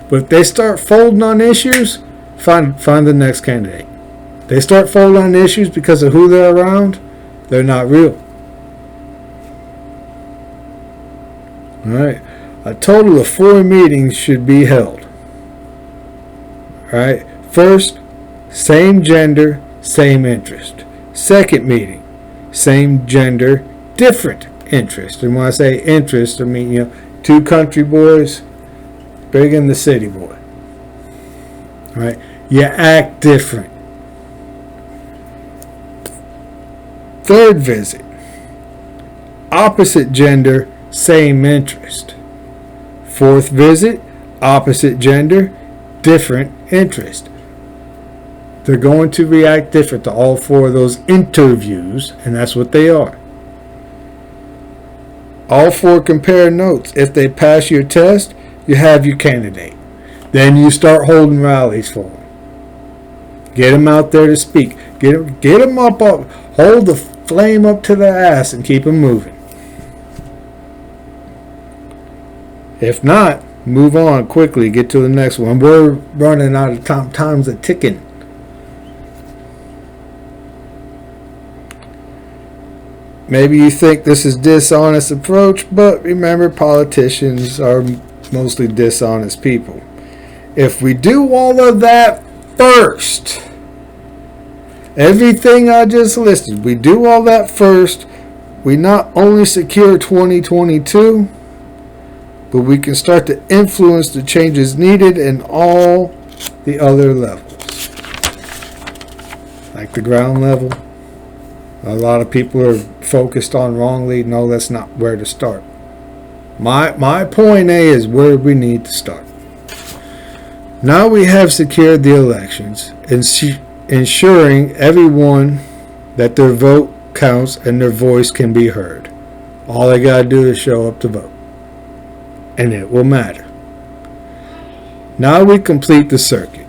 but if they start folding on issues, find the next candidate. They start folding on issues because of who they're around, they're not real. All right. A total of 4 meetings should be held. All right. First, same gender, same interest. Second meeting, same gender, different interest. And when I say interest, I mean, 2 country boys, big in the city boy. All right. You act different. Third visit, opposite gender, same interest. Fourth visit, opposite gender, different interest. They're going to react different to all 4 of those interviews, and that's what they are. All 4 compare notes. If they pass your test, you have your candidate. Then you start holding rallies for them. Get them out there to speak. Get them up. Hold the flame up to their ass and keep them moving. If not, move on quickly. Get to the next one. We're running out of time. Time's a ticking. Maybe you think this is dishonest approach, but remember, politicians are mostly dishonest people. If we do all of that first, everything I just listed, we do all that first, we not only secure 2022, but we can start to influence the changes needed in all the other levels. Like the ground level, a lot of people are focused on wrongly. No, that's not where to start. My point A is where we need to start. Now we have secured the elections, ensuring everyone that their vote counts and their voice can be heard. All they got to do is show up to vote, and it will matter. Now we complete the circuit.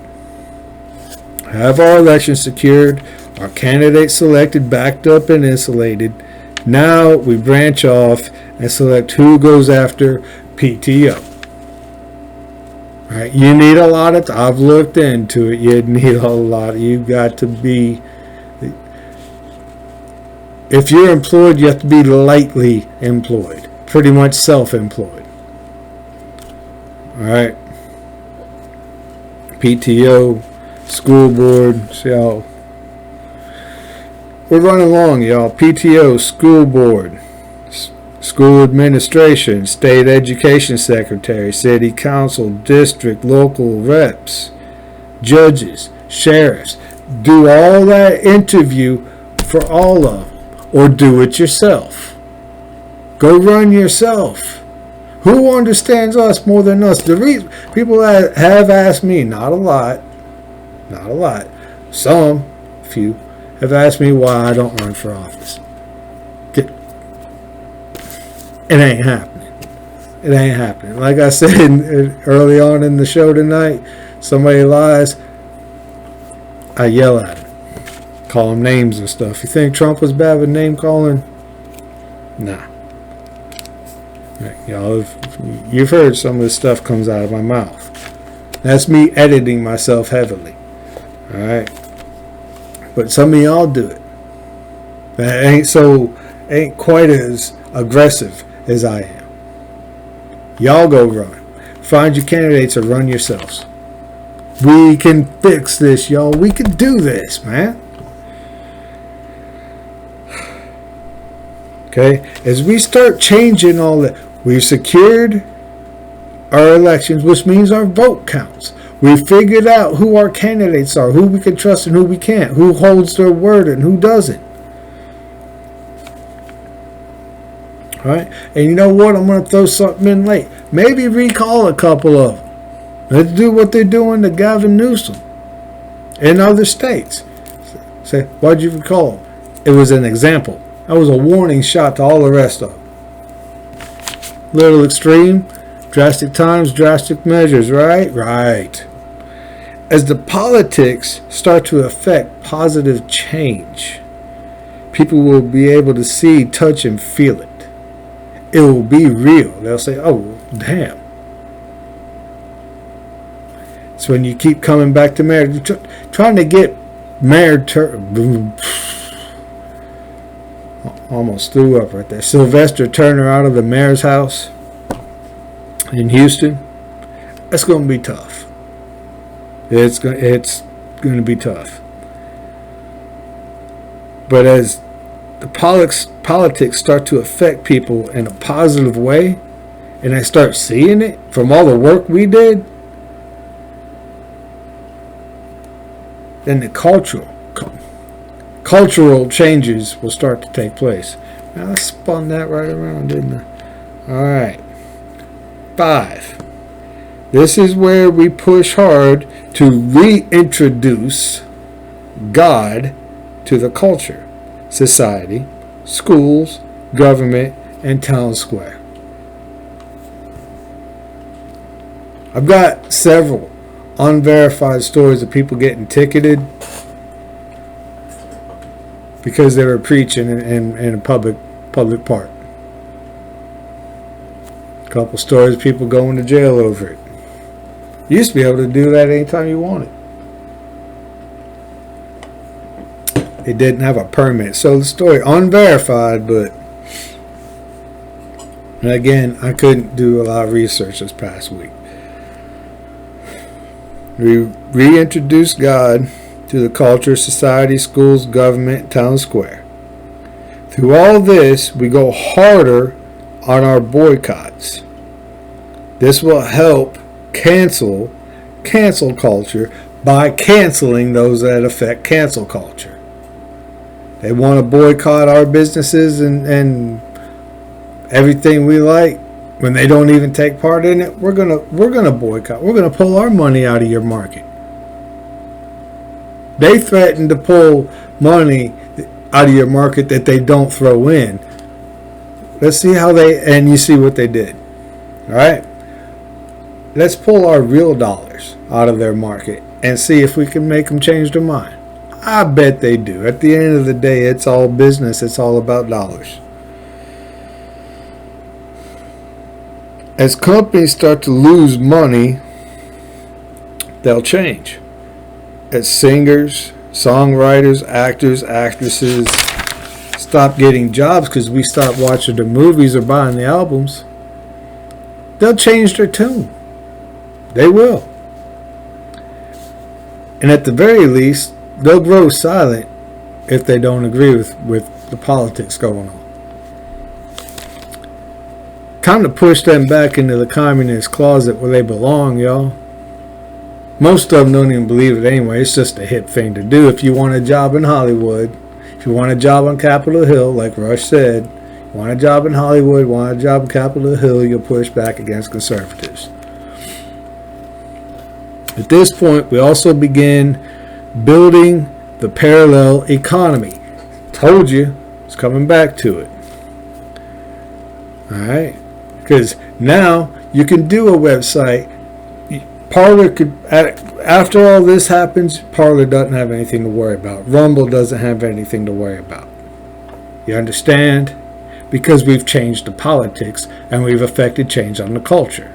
Have our elections secured, our candidates selected, backed up, and insulated. Now we branch off and select who goes after PTO. Right? You need a lot of. I've looked into it. You need a lot. You've got to be. If you're employed, you have to be lightly employed, pretty much self-employed. All right. PTO, school board. See how we're running along, y'all. PTO, school board, school administration, state education secretary, city council, district, local reps, judges, sheriffs. Do all that interview for all of them, or do it yourself. Go run yourself. Who understands us more than us? The reason people have asked me, not a lot, some, few, have asked me why I don't run for office. It ain't happening. It ain't happening. Like I said early on in the show tonight, somebody lies, I yell at him. Call them names and stuff. You think Trump was bad with name calling? Nah. Y'all, you've heard some of the stuff comes out of my mouth. That's me editing myself heavily. All right. But some of y'all do it. That ain't quite as aggressive as I am. Y'all go run. Find your candidates or run yourselves. We can fix this, y'all. We can do this, man. Okay, as we start changing all that, we've secured our elections, which means our vote counts. We've figured out who our candidates are, who we can trust and who we can't, who holds their word and who doesn't. All right, and you know what? I'm going to throw something in late. Maybe recall a couple of them. Let's do what they're doing to Gavin Newsom in other states. Say, why'd you recall him? It was an example. That was a warning shot to all the rest of them. Little extreme, drastic times, drastic measures, right? Right. As the politics start to affect positive change, people will be able to see, touch, and feel it. It will be real. They'll say, oh, damn. It's when you keep coming back to marriage, trying to get married. Almost threw up right there. Sylvester Turner out of the mayor's house in Houston. That's going to be tough. It's going to be tough. But as the politics start to affect people in a positive way, and I start seeing it from all the work we did, then the cultural changes will start to take place. Now I spun that right around, didn't I? All right. 5. This is where we push hard to reintroduce God to the culture, society, schools, government, and town square. I've got several unverified stories of people getting ticketed because they were preaching in a public park. A couple stories of people going to jail over it. You used to be able to do that anytime you wanted. It didn't have a permit. So the story, unverified, but again, I couldn't do a lot of research this past week. We reintroduced God to the culture, society, schools, government, town square. Through all this, we go harder on our boycotts. This will help cancel culture by canceling those that affect cancel culture. They want to boycott our businesses and everything we like. When they don't even take part in it, we're gonna boycott. We're gonna pull our money out of your market. They threaten to pull money out of your market that they don't throw in. Let's see how and you see what they did. All right? Let's pull our real dollars out of their market and see if we can make them change their mind. I bet they do. At the end of the day, it's all business. It's all about dollars. As companies start to lose money, they'll change. As singers, songwriters, actors, actresses stop getting jobs because we stop watching the movies or buying the albums, they'll change their tune. They will. And at the very least, they'll grow silent if they don't agree with the politics going on. Kind of push them back into the communist closet where they belong, y'all. Most of them don't even believe it anyway. It's just a hip thing to do. If you want a job in Hollywood, if you want a job on Capitol Hill, like Rush said, you want a job in Hollywood, want a job on Capitol Hill, you'll push back against conservatives. At this point, we also begin building the parallel economy. Told you, it's coming back to it. All right? Because now you can do a website. Parler could, after all this happens, Parler doesn't have anything to worry about. Rumble doesn't have anything to worry about. You understand? Because we've changed the politics and we've affected change on the culture.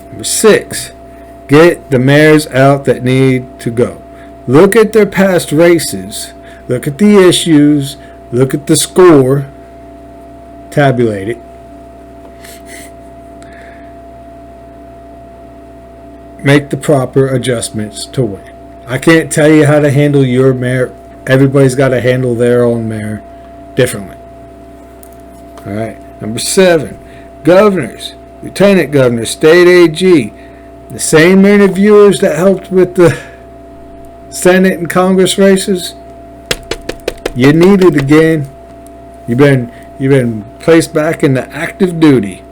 Number 6, get the mayors out that need to go. Look at their past races. Look at the issues. Look at the score. Tabulate it. Make the proper adjustments to win. I can't tell you how to handle your mayor. Everybody's got to handle their own mayor differently. All right. Number 7, governors, lieutenant governors, state AG, the same interviewers that helped with the Senate and Congress races. You need it again. You've been placed back into active duty.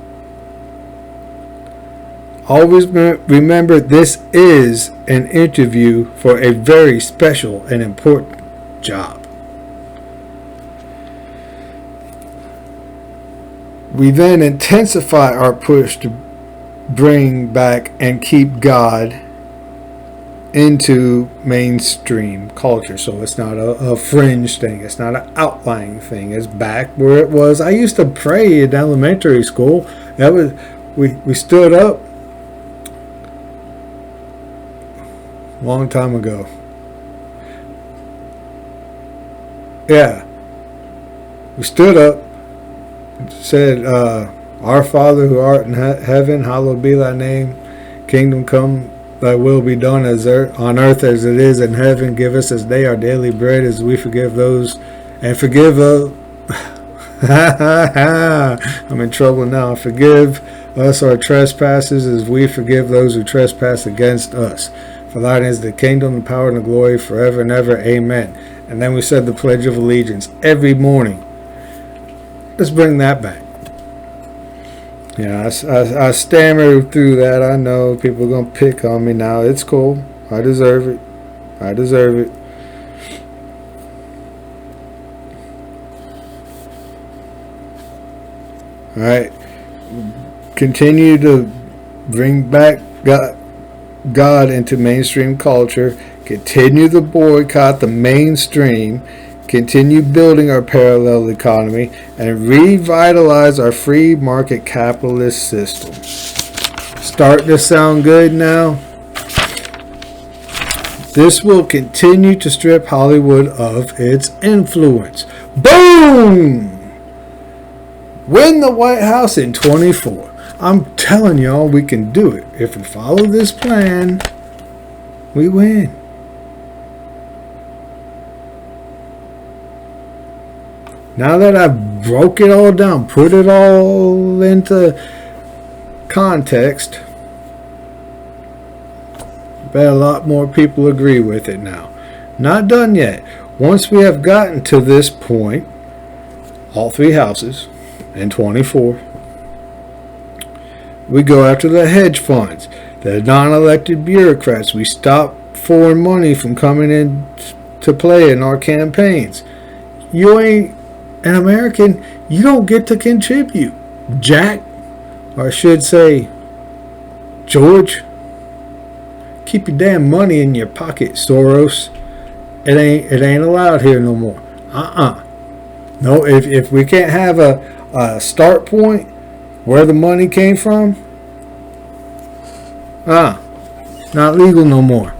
Always remember, this is an interview for a very special and important job. We then intensify our push to bring back and keep God into mainstream culture. So it's not a fringe thing. It's not an outlying thing. It's back where it was. I used to pray in elementary school. That was we stood up a long time ago. Yeah. We stood up, said, Our Father who art in heaven, hallowed be thy name. Kingdom come, thy will be done on earth as it is in heaven. Give us this day our daily bread, as we forgive those, and forgive I'm in trouble now. Forgive us our trespasses as we forgive those who trespass against us. For thine is the kingdom, the power, and the glory forever and ever. Amen. And then we said the Pledge of Allegiance every morning. Let's bring that back. Yeah, I stammered through that. I know people are going to pick on me now. It's cool. I deserve it. I deserve it. All right. Continue to bring back God into mainstream culture. Continue to boycott the mainstream. Continue building our parallel economy and revitalize our free market capitalist system. Starting to sound good now? This will continue to strip Hollywood of its influence. Boom! Win the White House in 24. I'm telling y'all, we can do it. If we follow this plan, we win. Now that I've broke it all down, put it all into context, bet a lot more people agree with it now. Not done yet. Once we have gotten to this point, all three houses, and 24, we go after the hedge funds, the non-elected bureaucrats. We stop foreign money from coming in to play in our campaigns. You ain't an American, you don't get to contribute, Jack, or I should say, George. Keep your damn money in your pocket, Soros. It ain't allowed here no more. No, if we can't have a start point where the money came from, not legal no more.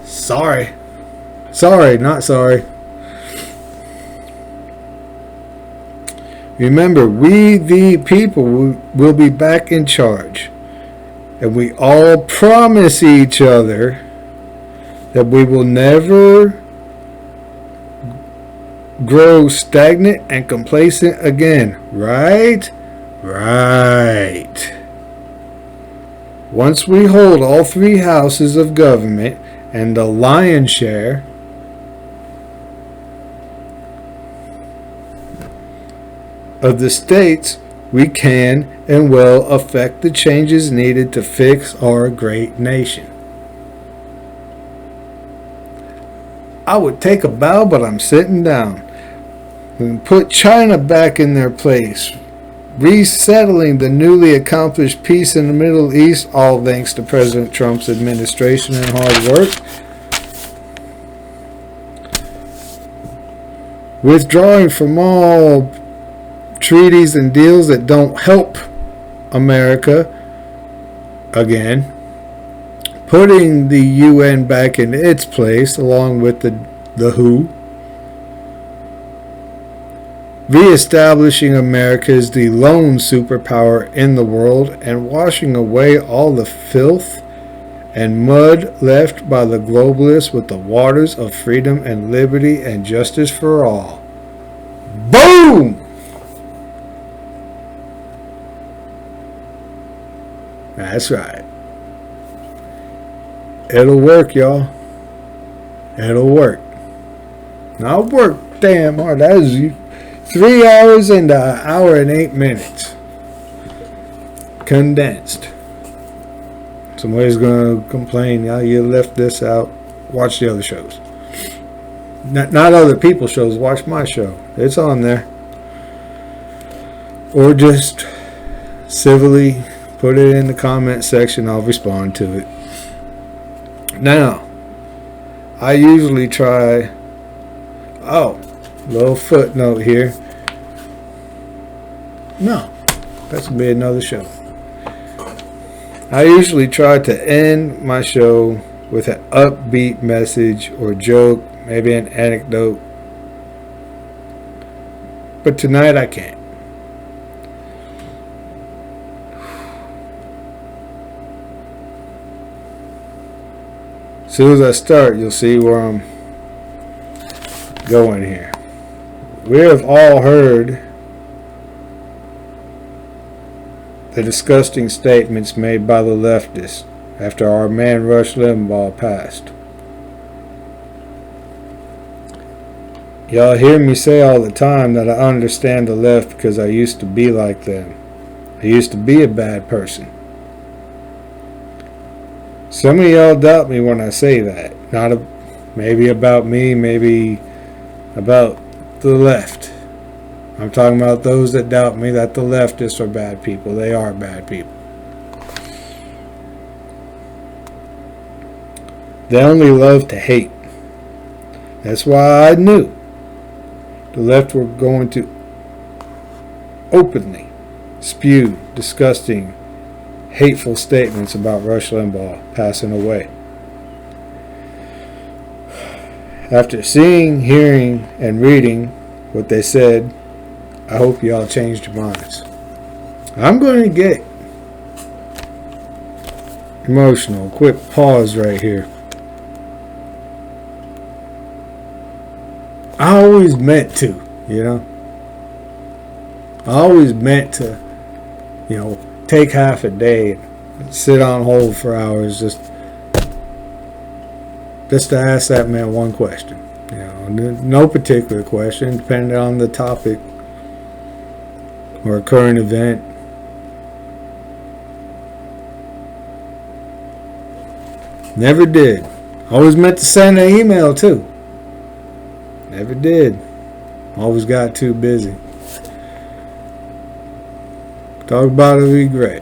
Sorry, not sorry. Remember, we the people will be back in charge. And we all promise each other that we will never grow stagnant and complacent again. Right? Right. Once we hold all three houses of government and the lion's share of the states, we can and will affect the changes needed to fix our great nation. I would take a bow, but I'm sitting down. We put China back in their place, resettling the newly accomplished peace in the Middle East, all thanks to President Trump's administration and hard work. Withdrawing from all treaties and deals that don't help America again. Putting the UN back in its place along with the WHO. Reestablishing America as the lone superpower in the world and washing away all the filth and mud left by the globalists with the waters of freedom and liberty and justice for all. Boom! That's right. It'll work, y'all. It'll work. Now work damn hard. That is 3 hours and an hour and 8 minutes. Condensed. Somebody's going to complain, yeah, you left this out. Watch the other shows. Not other people's shows. Watch my show. It's on there. Or just civilly put it in the comment section. I'll respond to it. Now, I usually try... little footnote here. No, that's going to be another show. I usually try to end my show with an upbeat message or joke, maybe an anecdote. But tonight I can't. As soon as I start, you'll see where I'm going here. We have all heard the disgusting statements made by the leftists after our man Rush Limbaugh passed. Y'all hear me say all the time that I understand the left because I used to be like them. I used to be a bad person. Some of y'all doubt me when I say that. Maybe about me, maybe about the left. I'm talking about those that doubt me that the leftists are bad people. They are bad people. They only love to hate. That's why I knew the left were going to openly spew disgusting, hateful statements about Rush Limbaugh passing away. after seeing, hearing, and reading what they said, I hope y'all changed your minds. I'm going to get emotional. Quick pause right here. I always meant to, I always meant to, take half a day and sit on hold for hours just to ask that man one question. No particular question, depending on the topic or a current event. Never did. Always meant to send an email too. Never did. Always got too busy. Talk about a regret.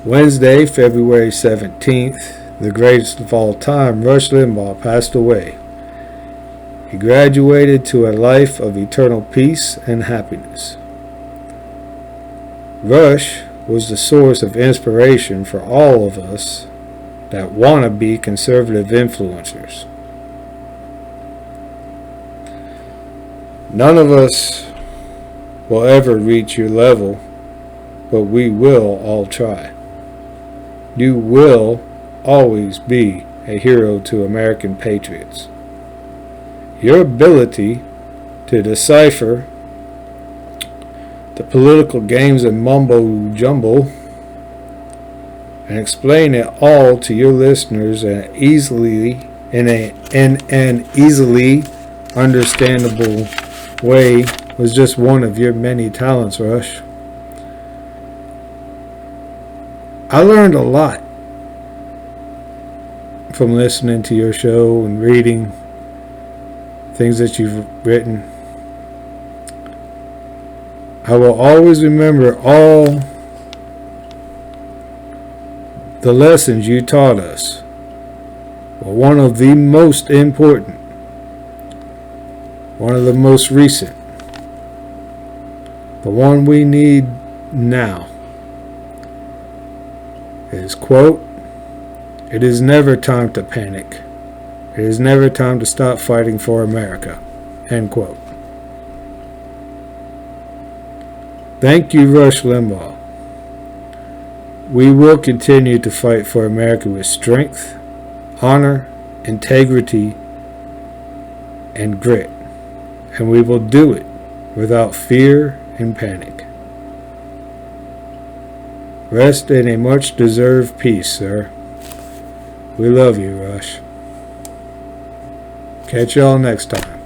Wednesday, February 17th, the greatest of all time, Rush Limbaugh, passed away. He graduated to a life of eternal peace and happiness. Rush was the source of inspiration for all of us that want to be conservative influencers. None of us will ever reach your level, but we will all try. You will always be a hero to American patriots. Your ability to decipher the political games and mumbo jumbo and explain it all to your listeners in an easily understandable way was just one of your many talents, Rush. I learned a lot from listening to your show and reading things that you've written. I will always remember all the lessons you taught us. But one of the most important, one of the most recent, the one we need now is, quote, "It is never time to panic. It is never time to stop fighting for America," end quote. Thank you, Rush Limbaugh. We will continue to fight for America with strength, honor, integrity, and grit. And we will do it without fear and panic. Rest in a much-deserved peace, sir. We love you, Rush. Catch y'all next time.